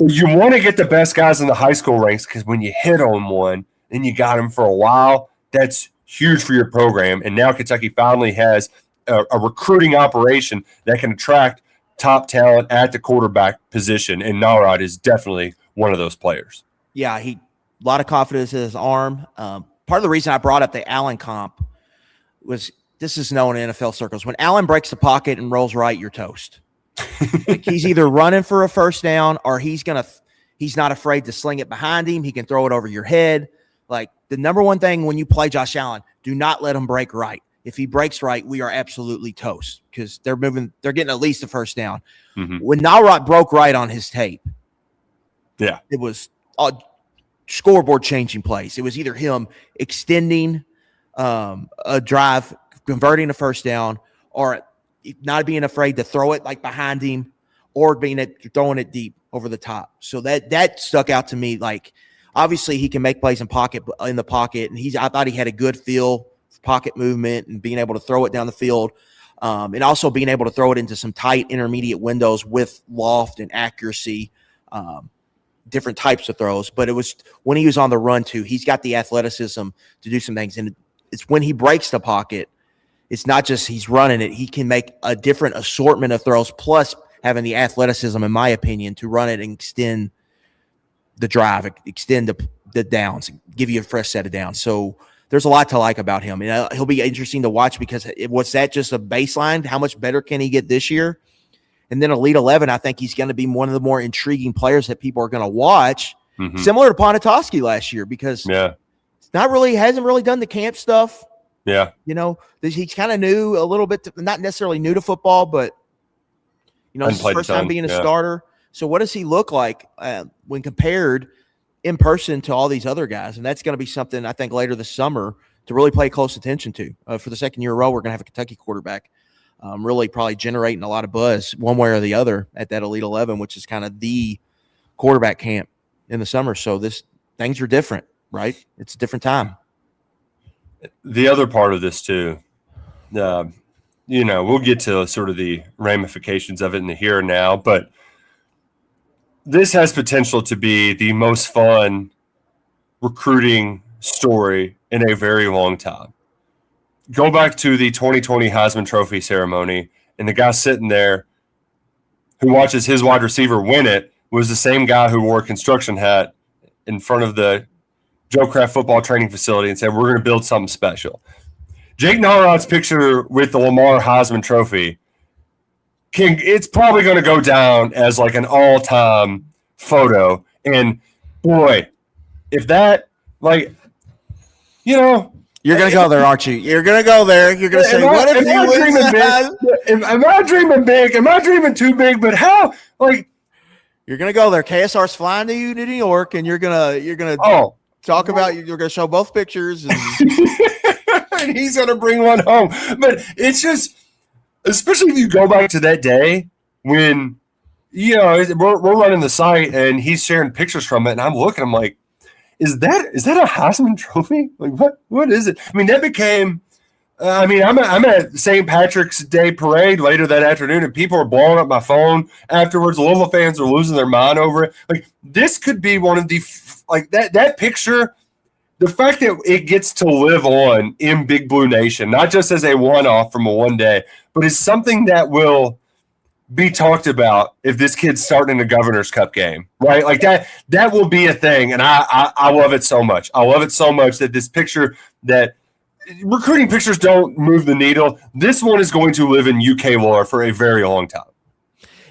You want to get the best guys in the high school ranks because when you hit on one and you got him for a while, that's huge for your program. And now Kentucky finally has a recruiting operation that can attract top talent at the quarterback position, and Narat is definitely one of those players. Yeah, a lot of confidence in his arm. Part of the reason I brought up the Allen comp was this is known in NFL circles. When Allen breaks the pocket and rolls right, you're toast. Like, he's either running for a first down or he's not afraid to sling it behind him. He can throw it over your head. Like, the number one thing when you play Josh Allen, do not let him break right. If he breaks right, we are absolutely toast because they're getting at least a first down. Mm-hmm. When Narat broke right on his tape, it was a scoreboard changing plays. It was either him extending a drive, converting a first down, or not being afraid to throw it like behind him, or throwing it deep over the top. So that stuck out to me. Like, obviously he can make plays in the pocket, and I thought he had a good feel for pocket movement and being able to throw it down the field, and also being able to throw it into some tight intermediate windows with loft and accuracy, different types of throws. But it was when he was on the run too, he's got the athleticism to do some things, and it's when he breaks the pocket it's not just he's running it. He can make a different assortment of throws, plus having the athleticism, in my opinion, to run it and extend the drive, extend the downs, give you a fresh set of downs. So there's a lot to like about him. And he'll be interesting to watch because was that just a baseline? How much better can he get this year? And then Elite 11, I think he's going to be one of the more intriguing players that people are going to watch, similar to Ponatoski last year, because hasn't really done the camp stuff. Yeah. He's kind of new a little bit, not necessarily new to football, but, it's his first time being a starter. So what does he look like when compared in person to all these other guys? And that's going to be something I think later this summer to really pay close attention to. For the second year in a row, we're going to have a Kentucky quarterback really probably generating a lot of buzz one way or the other at that Elite 11, which is kind of the quarterback camp in the summer. So things are different, right? It's a different time. The other part of this too, we'll get to sort of the ramifications of it in the here and now, but this has potential to be the most fun recruiting story in a very long time. Go back to the 2020 Heisman Trophy ceremony, and the guy sitting there who watches his wide receiver win it was the same guy who wore a construction hat in front of the Joe Kraft football training facility and said, "We're going to build something special." Jake Narat's picture with the Lamar Heisman Trophy, it's probably going to go down as like an all-time photo. And boy, if that, you're going to go there, aren't you? You're going to go there. You're going to say, what if you win that? Am I dreaming big? Am I dreaming too big? But how? You're going to go there. KSR's flying to you to New York, and you're going to talk about, you're going to show both pictures. And and he's going to bring one home. But it's just, especially if you go back to that day when, we're running the site and he's sharing pictures from it, and I'm looking, I'm like, is that a Heisman Trophy? What is it? I mean, that became. I'm at St. Patrick's Day parade later that afternoon, and people are blowing up my phone afterwards. Louisville fans are losing their mind over it. This could be one of the that picture. The fact that it gets to live on in Big Blue Nation, not just as a one-off from a one day, but is something that will be talked about if this kid's starting a Governor's Cup game, right? That will be a thing, and I love it so much. I love it so much that this picture, that recruiting pictures don't move the needle. This one is going to live in UK lore for a very long time.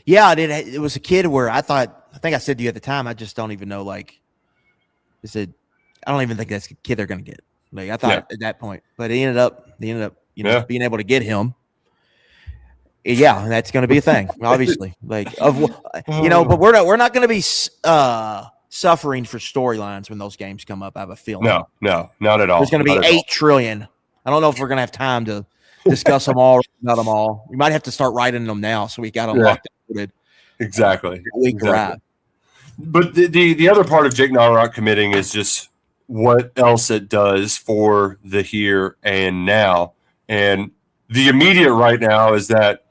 Yeah, it was a kid where I think I said to you at the time, I just don't even know, I said, I don't even think that's the kid they're going to get. I thought at that point, but they ended up, being able to get him. Yeah, that's going to be a thing, obviously. But we're not going to be suffering for storylines when those games come up. I have a feeling. No, not at all. There's going to be 8 trillion. I don't know if we're going to have time to discuss them all, not them all. We might have to start writing them now, so we got them locked in. Exactly. But the other part of Jake Narat committing is just what else it does for the here and now. And the immediate right now is that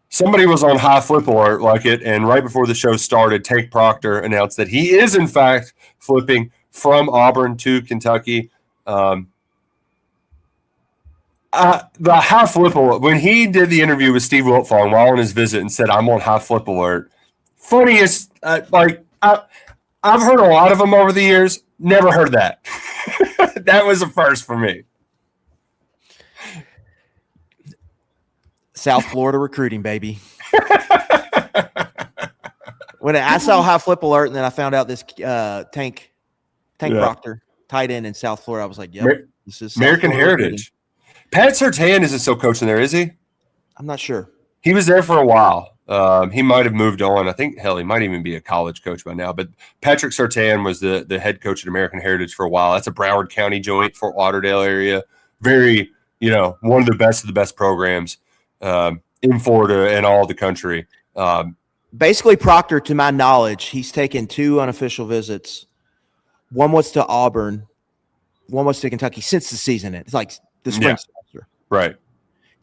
somebody was on high flip alert and right before the show started, Tank Proctor announced that he is, in fact, flipping from Auburn to Kentucky. The high flip alert, when he did the interview with Steve Wiltfong while on his visit and said, "I'm on high flip alert," funniest, I've heard a lot of them over the years, never heard that. That was a first for me. South Florida recruiting, baby. When I saw high flip alert, and then I found out this Tank Proctor, tight end in South Florida, I was like, this is American Heritage. Pat Surtain isn't still coaching there, is he? I'm not sure. He was there for a while. He might have moved on. I think, he might even be a college coach by now. But Patrick Surtain was the head coach at American Heritage for a while. That's a Broward County joint, Fort Lauderdale area. Very, one of the best programs in Florida and all the country. Basically, Proctor, to my knowledge, he's taken 2 unofficial visits. One was to Auburn. One was to Kentucky since the season ended. It's like the spring semester. Right.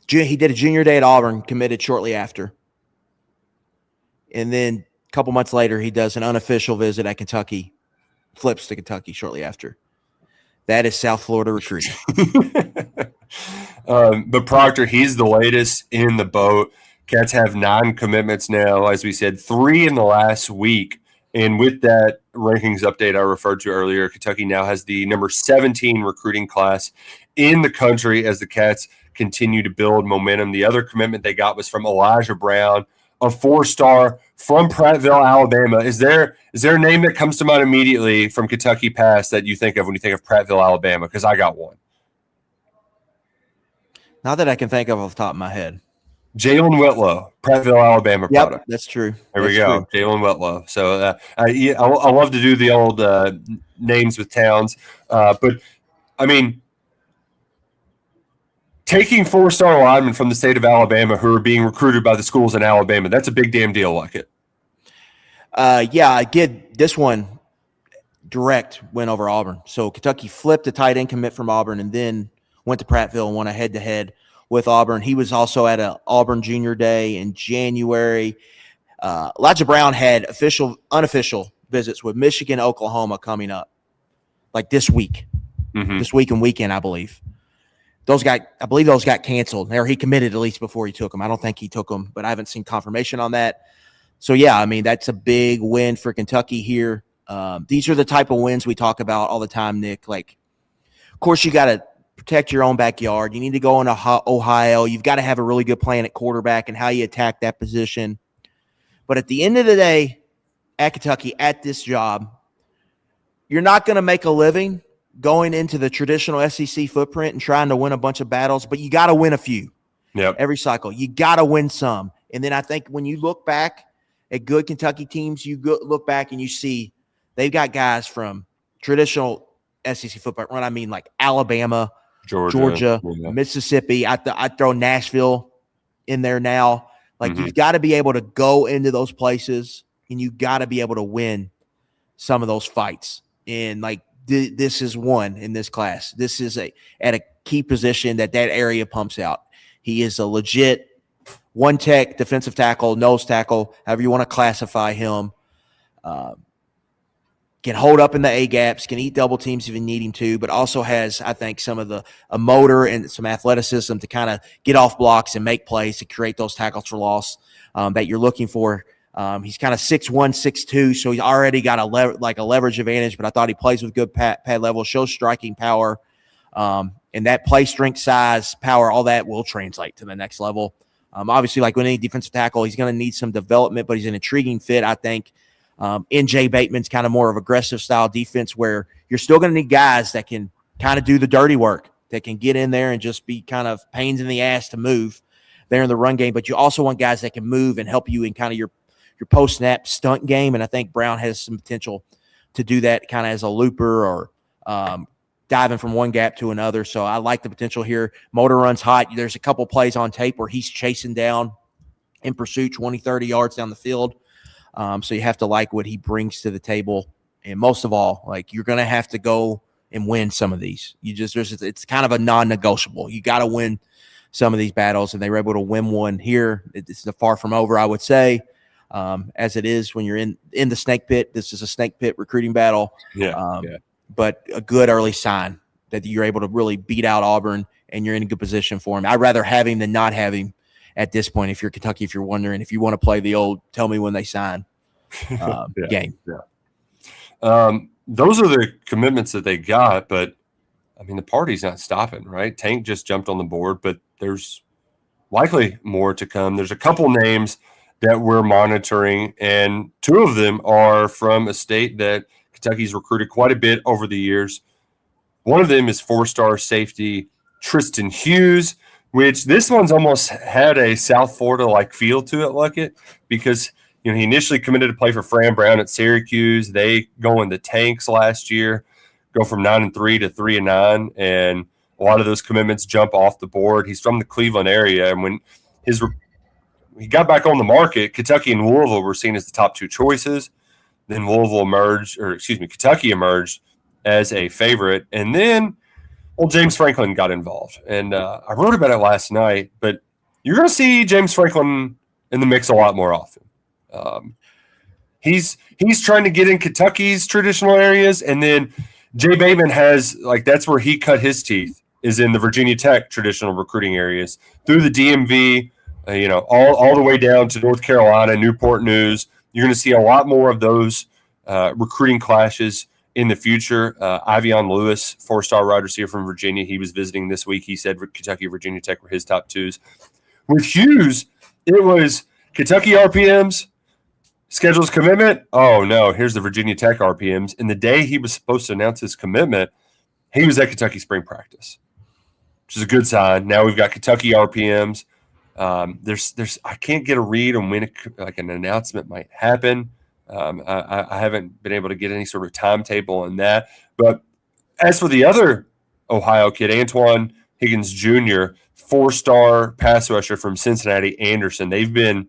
He did a junior day at Auburn, committed shortly after. And then a couple months later, he does an unofficial visit at Kentucky, flips to Kentucky shortly after. That is South Florida recruiting. But Proctor, he's the latest in the boat. Cats have 9 commitments now, as we said, 3 in the last week. And with that rankings update I referred to earlier, Kentucky now has the number 17 recruiting class in the country as the Cats continue to build momentum. The other commitment they got was from Elijah Brown, a 4-star from Prattville, Alabama. Is there a name that comes to mind immediately from Kentucky Pass that you think of when you think of Prattville, Alabama? Because I got one. Not that I can think of off the top of my head. Jalen Whitlow, Prattville, Alabama product. That's true. There we go, Jalen Whitlow. So I love to do the old names with towns. But, I mean, taking 4-star linemen from the state of Alabama who are being recruited by the schools in Alabama, that's a big damn deal like it. Yeah, I did this one direct win over Auburn. So Kentucky flipped a tight end commit from Auburn and then went to Prattville and won a head-to-head with Auburn. He was also at an Auburn Junior Day in January. Elijah Brown had unofficial visits with Michigan, Oklahoma coming up, like this week. This week and weekend, I believe. I believe those got canceled. Or he committed at least before he took them. I don't think he took them, but I haven't seen confirmation on that. So, yeah, I mean, that's a big win for Kentucky here. These are the type of wins we talk about all the time, Nick. Like, of course, you got to protect your own backyard. You need to go into Ohio. You've got to have a really good plan at quarterback and how you attack that position. But at the end of the day, at Kentucky, at this job, you're not going to make a living going into the traditional SEC footprint and trying to win a bunch of battles, but you got to win a few. Every cycle. You got to win some. And then I think when you look back at good Kentucky teams, you look back and you see they've got guys from traditional SEC football. What I mean, like Alabama, Georgia, Mississippi. I throw Nashville in there now. Like you've got to be able to go into those places and you got to be able to win some of those fights. And like this is one in this class. This is at a key position that area pumps out. He is a legit one-tech defensive tackle, nose tackle, however you want to classify him. Can hold up in the A-gaps, can eat double teams if you need him to, but also has, I think, some of a motor and some athleticism to kind of get off blocks and make plays to create those tackles for loss that you're looking for. He's kind of 6'1", 6'2", so he's already got a leverage advantage, but I thought he plays with good pad level, shows striking power, and that play strength, size, power, all that will translate to the next level. Obviously, like with any defensive tackle, he's going to need some development, but he's an intriguing fit, I think. N.J. Bateman's kind of more of aggressive style defense where you're still going to need guys that can kind of do the dirty work, that can get in there and just be kind of pains in the ass to move there in the run game. But you also want guys that can move and help you in kind of your post-snap stunt game. And I think Brown has some potential to do that kind of as a looper or diving from one gap to another. So I like the potential here. Motor runs hot. There's a couple plays on tape where he's chasing down in pursuit 20, 30 yards down the field. So you have to like what he brings to the table. And most of all, like you're going to have to go and win some of these. It's kind of a non-negotiable. You got to win some of these battles, and they were able to win one here. It's far from over, I would say, as it is when you're in the snake pit. This is a snake pit recruiting battle. But a good early sign that you're able to really beat out Auburn and you're in a good position for him. I'd rather have him than not have him at this point. If you're Kentucky, if you're wondering, if you want to play the old tell me when they sign game. Those are the commitments that they got, but I mean, the party's not stopping, right? Tank just jumped on the board, but there's likely more to come. There's a couple names that we're monitoring, and 2 of them are from a state that Kentucky's recruited quite a bit over the years. One of them is 4-star safety Tristan Hughes, which this one's almost had a South Florida-like feel to it, Luckett, because he initially committed to play for Fran Brown at Syracuse. They go in the tanks last year, go from 9-3 to 3-9, and a lot of those commitments jump off the board. He's from the Cleveland area, and when he got back on the market, Kentucky and Louisville were seen as the top 2 choices. Then Kentucky emerged as a favorite. And then, James Franklin got involved. And I wrote about it last night, but you're going to see James Franklin in the mix a lot more often. He's trying to get in Kentucky's traditional areas, and then Jay Bateman has that's where he cut his teeth, is in the Virginia Tech traditional recruiting areas through the DMV, all the way down to North Carolina, Newport News. You're going to see a lot more of those recruiting clashes in the future. Ivion Lewis, 4-star wide receiver from Virginia, he was visiting this week. He said Kentucky, Virginia Tech were his top twos. With Hughes, it was Kentucky RPMs, schedules commitment. Oh, no, here's the Virginia Tech RPMs. And the day he was supposed to announce his commitment, he was at Kentucky spring practice, which is a good sign. Now we've got Kentucky RPMs. There's I can't get a read on when an announcement might happen. I haven't been able to get any sort of timetable on that. But as for the other Ohio kid, Antoine Higgins Jr., 4-star pass rusher from Cincinnati Anderson, they've been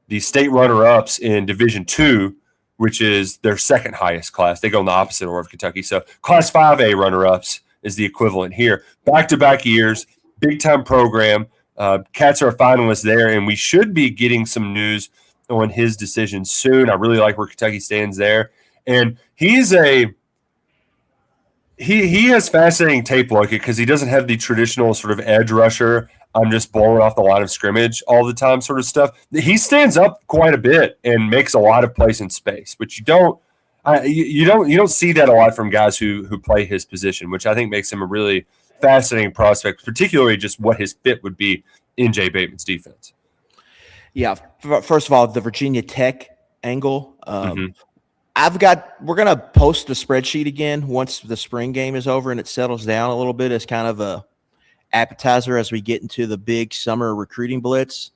the state runner-ups in Division II, which is their second highest class. They go in the opposite order of Kentucky. So Class 5A runner-ups is the equivalent here. Back-to-back years, big-time program. Cats are a finalist there, and we should be getting some news on his decision soon. I really like where Kentucky stands there. And he has fascinating tape like it because he doesn't have the traditional sort of edge rusher, I'm just blowing off the line of scrimmage all the time sort of stuff. He stands up quite a bit and makes a lot of plays in space, which you don't see that a lot from guys who play his position, which I think makes him a really fascinating prospect, particularly just what his fit would be in Jay Bateman's defense. Yeah, first of all, the Virginia Tech angle. We're going to post the spreadsheet again once the spring game is over and it settles down a little bit as kind of a appetizer as we get into the big summer recruiting blitz.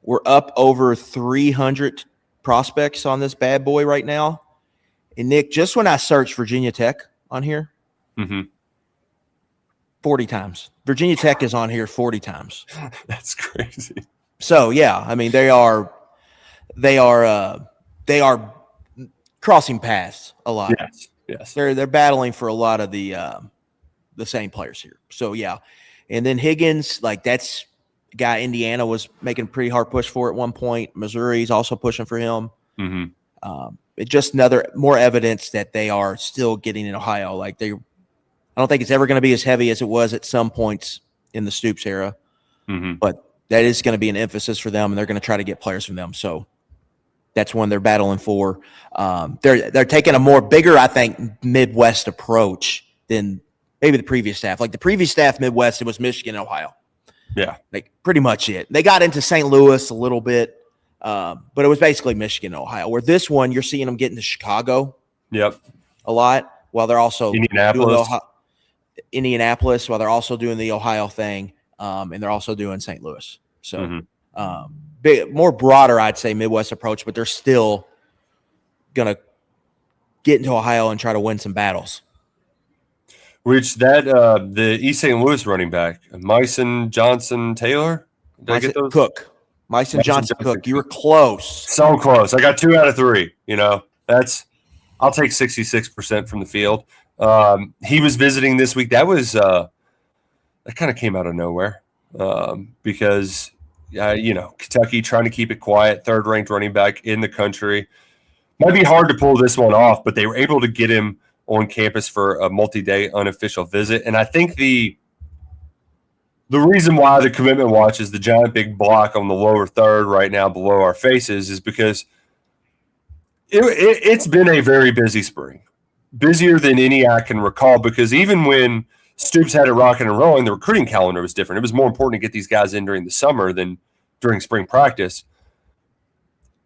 We're up over 300 prospects on this bad boy right now. And Nick, just when I searched Virginia Tech on here, 40 times. Virginia Tech is on here 40 times. That's crazy. So yeah, I mean they are crossing paths a lot. Yes. They're battling for a lot of the same players here. So yeah. And then Higgins, that's a guy Indiana was making a pretty hard push for at one point. Missouri's also pushing for him. It's just more evidence that they are still getting in Ohio. I don't think it's ever going to be as heavy as it was at some points in the Stoops era, but that is going to be an emphasis for them, and they're going to try to get players from them. So that's one they're battling for. They're taking a more bigger, I think, Midwest approach than maybe the previous staff. The previous staff, Midwest, it was Michigan and Ohio. Yeah. Pretty much it. They got into St. Louis a little bit, but it was basically Michigan and Ohio. Where this one, you're seeing them get into Chicago a lot, while they're also Indianapolis, while they're also doing the Ohio thing, and they're also doing St. Louis. So more broader, I'd say, Midwest approach, but they're still going to get into Ohio and try to win some battles. Which the East St. Louis running back, Myson Johnson Taylor? Did I get those? Cook. Myson Johnson Cook. You were close. So close. I got 2 out of 3. I'll take 66% from the field. He was visiting this week. That was that kind of came out of nowhere because Kentucky trying to keep it quiet, 3rd-ranked running back in the country. Might be hard to pull this one off, but they were able to get him on campus for a multi-day unofficial visit. And I think the reason why the commitment watch is the giant big block on the lower third right now below our faces is because it's been a very busy spring, busier than any I can recall, because even when Stoops had it rocking and rolling, the recruiting calendar was different. It was more important to get these guys in during the summer than during spring practice.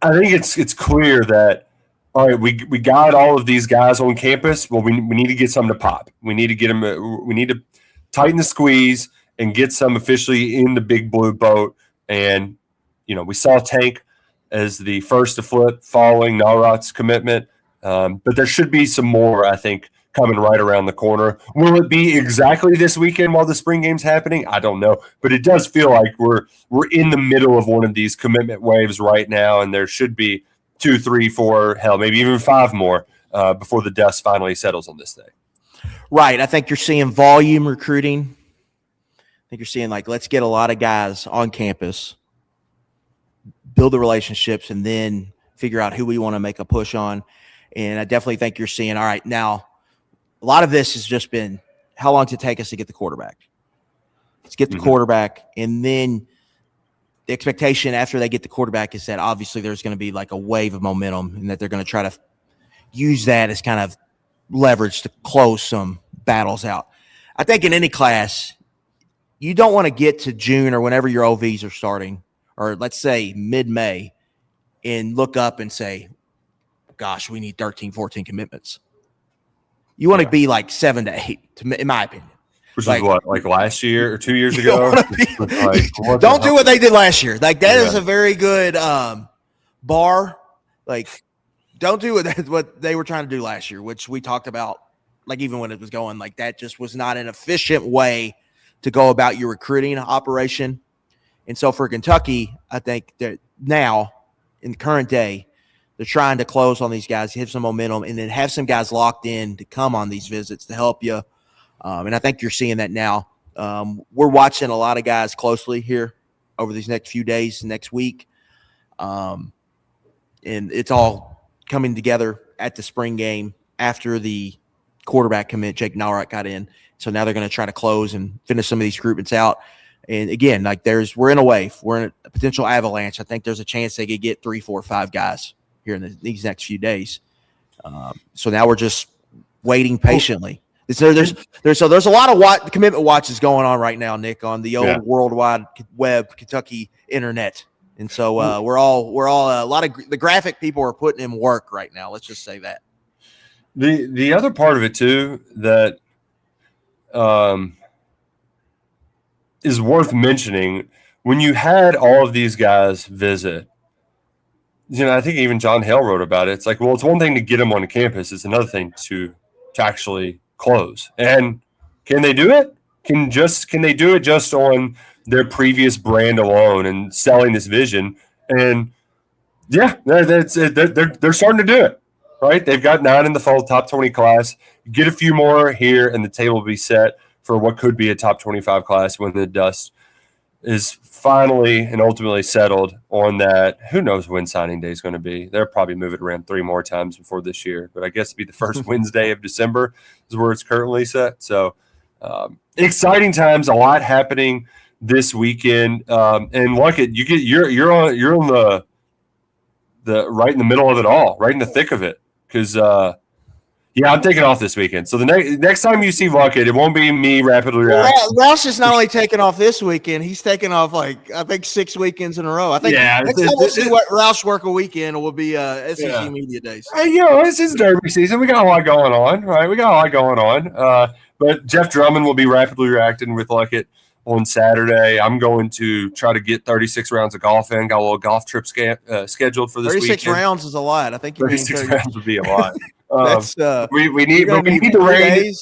I think it's clear that, all right, we got all of these guys on campus. Well, we need to get some to pop. We need to get them. We need to tighten the squeeze and get some officially in the big blue boat. And we saw Tank as the first to flip following Narat's commitment, but there should be some more, I think, coming right around the corner. Will it be exactly this weekend while the spring game's happening? I don't know, but it does feel like we're in the middle of one of these commitment waves right now, and there should be 2, 3, 4, hell, maybe even 5 more before the dust finally settles on this thing. Right. I think you're seeing volume recruiting. I think you're seeing let's get a lot of guys on campus, build the relationships, and then figure out who we want to make a push on. And I definitely think you're seeing, all right, now a lot of this has just been how long does it take us to get the quarterback? Let's get the quarterback, and then the expectation after they get the quarterback is that obviously there's going to be like a wave of momentum, and that they're going to try to use that as kind of leverage to close some battles out. I think in any class, you don't want to get to June or whenever your OVs are starting, or let's say mid-May, and look up and say, gosh, we need 13, 14 commitments. You want to be like 7 to 8, in my opinion. Which is what, like last year or 2 years ago? Don't do what they did last year. Like that is a very good bar. Like, don't do what they were trying to do last year, which we talked about. Like even when it was going, like that just was not an efficient way to go about your recruiting operation. And so for Kentucky, I think that now in the current day, they're trying to close on these guys, have some momentum, and then have some guys locked in to come on these visits to help you. And I think you're seeing that now. We're watching a lot of guys closely here over these next few days, next week. And it's all coming together at the spring game after the quarterback commit, Jake Narat, got in. So now they're going to try to close and finish some of these recruitments out. And again, like we're in a wave. We're in a potential avalanche. I think there's a chance they could get 3, 4, 5 guys here in these next few days. So now we're just waiting patiently. So there's a lot of commitment watches going on right now, Nick, on the old World Wide Web Kentucky internet. And so we're all a lot of the graphic people are putting in work right now. Let's just say that. The other part of it too that is worth mentioning, when you had all of these guys visit, I think even John Hale wrote about it. It's like, well, it's one thing to get them on the campus. It's another thing to actually close. And can they do it? Can they do it just on their previous brand alone and selling this vision? And yeah, they're starting to do it. Right, they've got 9 in the fall top 20 class. Get a few more here, and the table will be set for what could be a top 25 class when the dust is finally and ultimately settled on that. Who knows when signing day is going to be? They'll probably move it around 3 more times before this year, but I guess it'd be the first Wednesday of December is where it's currently set. So exciting times, a lot happening this weekend, and look at you're on the right in the middle of it all, right in the thick of it. Because, I'm taking off this weekend. So the next time you see Luckett, it won't be me rapidly reacting. Roush is not only taking off this weekend, he's taking off, I think 6 weekends in a row. I think next time we'll see what Roush work a weekend will be SEC Media Days. Hey, this is Derby season. We got a lot going on, right? But Jeff Drummond will be rapidly reacting with Luckett on Saturday. I'm going to try to get 36 rounds of golf in. Got a little golf trip scheduled for this 36 weekend. 36 rounds is a lot. I think 36 rounds would be a lot. That's we need the rain.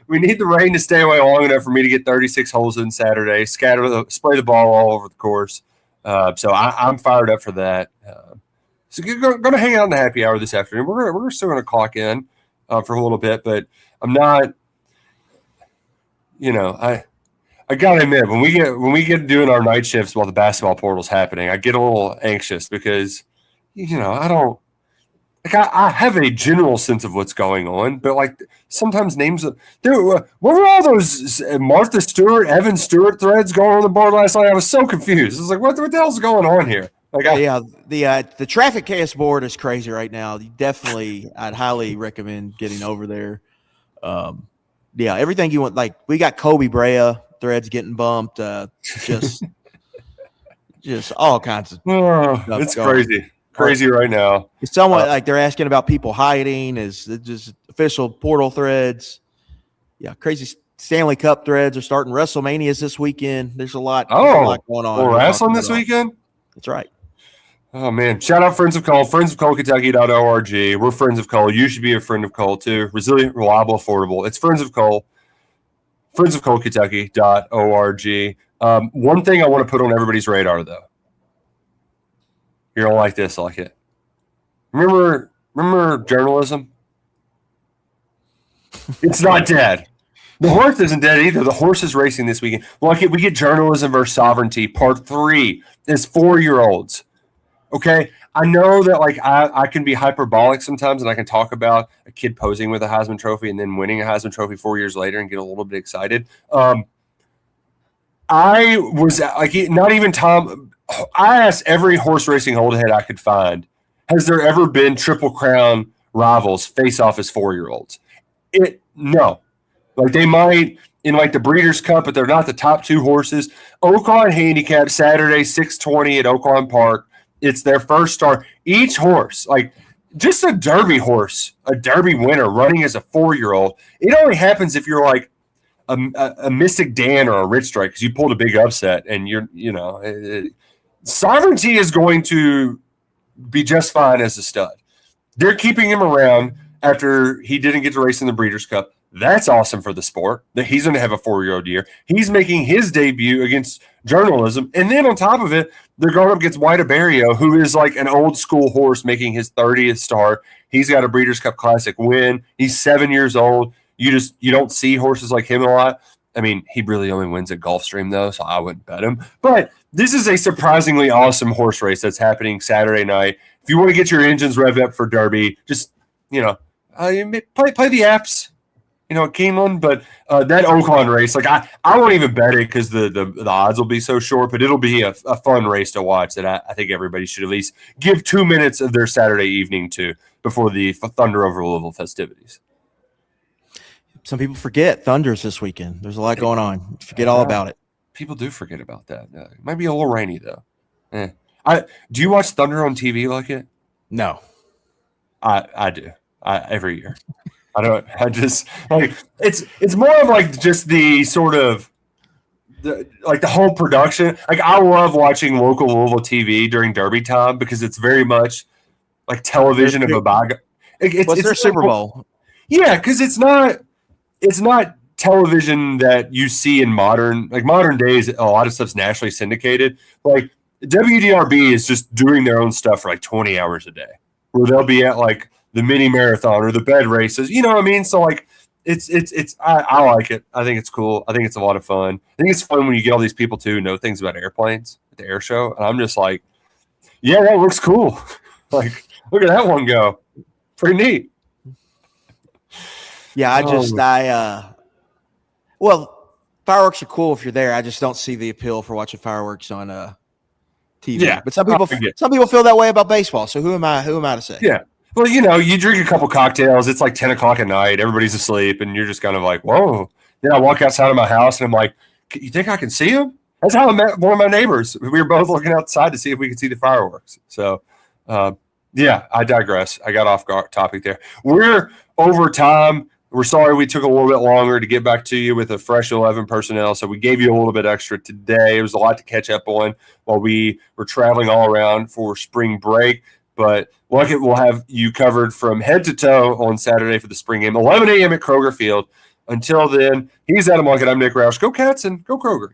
We need the rain to stay away long enough for me to get 36 holes in Saturday. Spray the ball all over the course. So I'm fired up for that. So you're going to hang out in the happy hour this afternoon. We're still going to clock in for a little bit, but I'm not. I gotta admit, when we get doing our night shifts while the basketball portal's happening, I get a little anxious because, I don't. I have a general sense of what's going on, but sometimes names. What were all those Martha Stewart, Evan Stewart threads going on the board last night? I was so confused. I was like, what the hell's going on here? The traffic chaos board is crazy right now. I'd highly recommend getting over there. Everything you want. Like we got Kobe Brea threads getting bumped. Just all kinds of. It's crazy right now. It's somewhat they're asking about people hiding. Is it just official portal threads? Yeah, crazy Stanley Cup threads are starting. WrestleMania's this weekend. There's a lot going on. We're wrestling this weekend. That's right. Oh man! Shout out Friends of Cole, friendsofcolekentucky.org. We're Friends of Cole. You should be a friend of Cole too. Resilient, reliable, affordable. It's Friends of Cole. friendsofcolekentucky.org. One thing I want to put on everybody's radar though. You're gonna like this, like it. Remember journalism? It's not dead. The horse isn't dead either. The horse is racing this weekend. We get journalism versus sovereignty. Part 3 is 4-year-olds. Okay, I know that like I can be hyperbolic sometimes, and I can talk about a kid posing with a Heisman Trophy and then winning a Heisman Trophy 4 years later and get a little bit excited. I was like, not even Tom. I asked every horse racing old head I could find, has there ever been Triple Crown rivals face off as 4-year-olds? No. Like they might in like the Breeders' Cup, but they're not the top two horses. Oaklawn Handicap Saturday 6:20 at Oaklawn Park. It's their first start. Each horse, like just a Derby horse, a Derby winner running as a 4-year-old. It only happens if you're like a Mystic Dan or a Rich Strike because you pulled a big upset and Sovereignty is going to be just fine as a stud. They're keeping him around after he didn't get to race in the Breeders' Cup. That's awesome for the sport that he's going to have a 4-year-old year. He's making his debut against journalism. And then on top of it, they're going up against White Abarrio, who is like an old school horse making his 30th start. He's got a Breeders' Cup Classic win. He's 7 years old. You don't see horses like him a lot. I mean, he really only wins at Gulfstream, though, so I wouldn't bet him. But this is a surprisingly awesome horse race that's happening Saturday night. If you want to get your engines revved up for Derby, just, play the apps, at Keeneland. But that Oaklawn race, like I won't even bet it because the odds will be so short, but it'll be a fun race to watch that I think everybody should at least give 2 minutes of their Saturday evening to before the Thunder over Louisville festivities. Some people forget Thunder's this weekend. There's a lot going on. Forget all about it. People do forget about that. It might be a little rainy though. Do you watch Thunder on TV like it? No, I do. Every year. I just like it's more of like just the sort of the whole production. Like I love watching local Louisville TV during Derby time because it's very much like television of a bygone. What's their Super Bowl? Yeah, because it's not television that you see in modern days. A lot of stuff's nationally syndicated. Like WDRB is just doing their own stuff for like 20 hours a day, where they'll be at like the mini marathon or the bed races. You know what I mean? So like I like it. I think it's cool. I think it's a lot of fun. I think it's fun when you get all these people too who know things about airplanes at the air show. And I'm just like, yeah, that looks cool. Like, look at that one go. Pretty neat. Yeah, well, fireworks are cool if you're there. I just don't see the appeal for watching fireworks on TV. Yeah, but some people feel that way about baseball. So who am I to say? Yeah. Well, you drink a couple cocktails. It's like 10 o'clock at night. Everybody's asleep, and you're just kind of like, whoa. Then I walk outside of my house, and I'm like, you think I can see him? That's how I met one of my neighbors. We were both looking outside to see if we could see the fireworks. So, yeah, I digress. I got off topic there. We're over time. We're sorry we took a little bit longer to get back to you with a fresh 11 personnel, so we gave you a little bit extra today. It was a lot to catch up on while we were traveling all around for spring break, but we'll have you covered from head to toe on Saturday for the spring game, 11 a.m. at Kroger Field. Until then, he's Adam Luckett. I'm Nick Roush. Go Cats and go Kroger.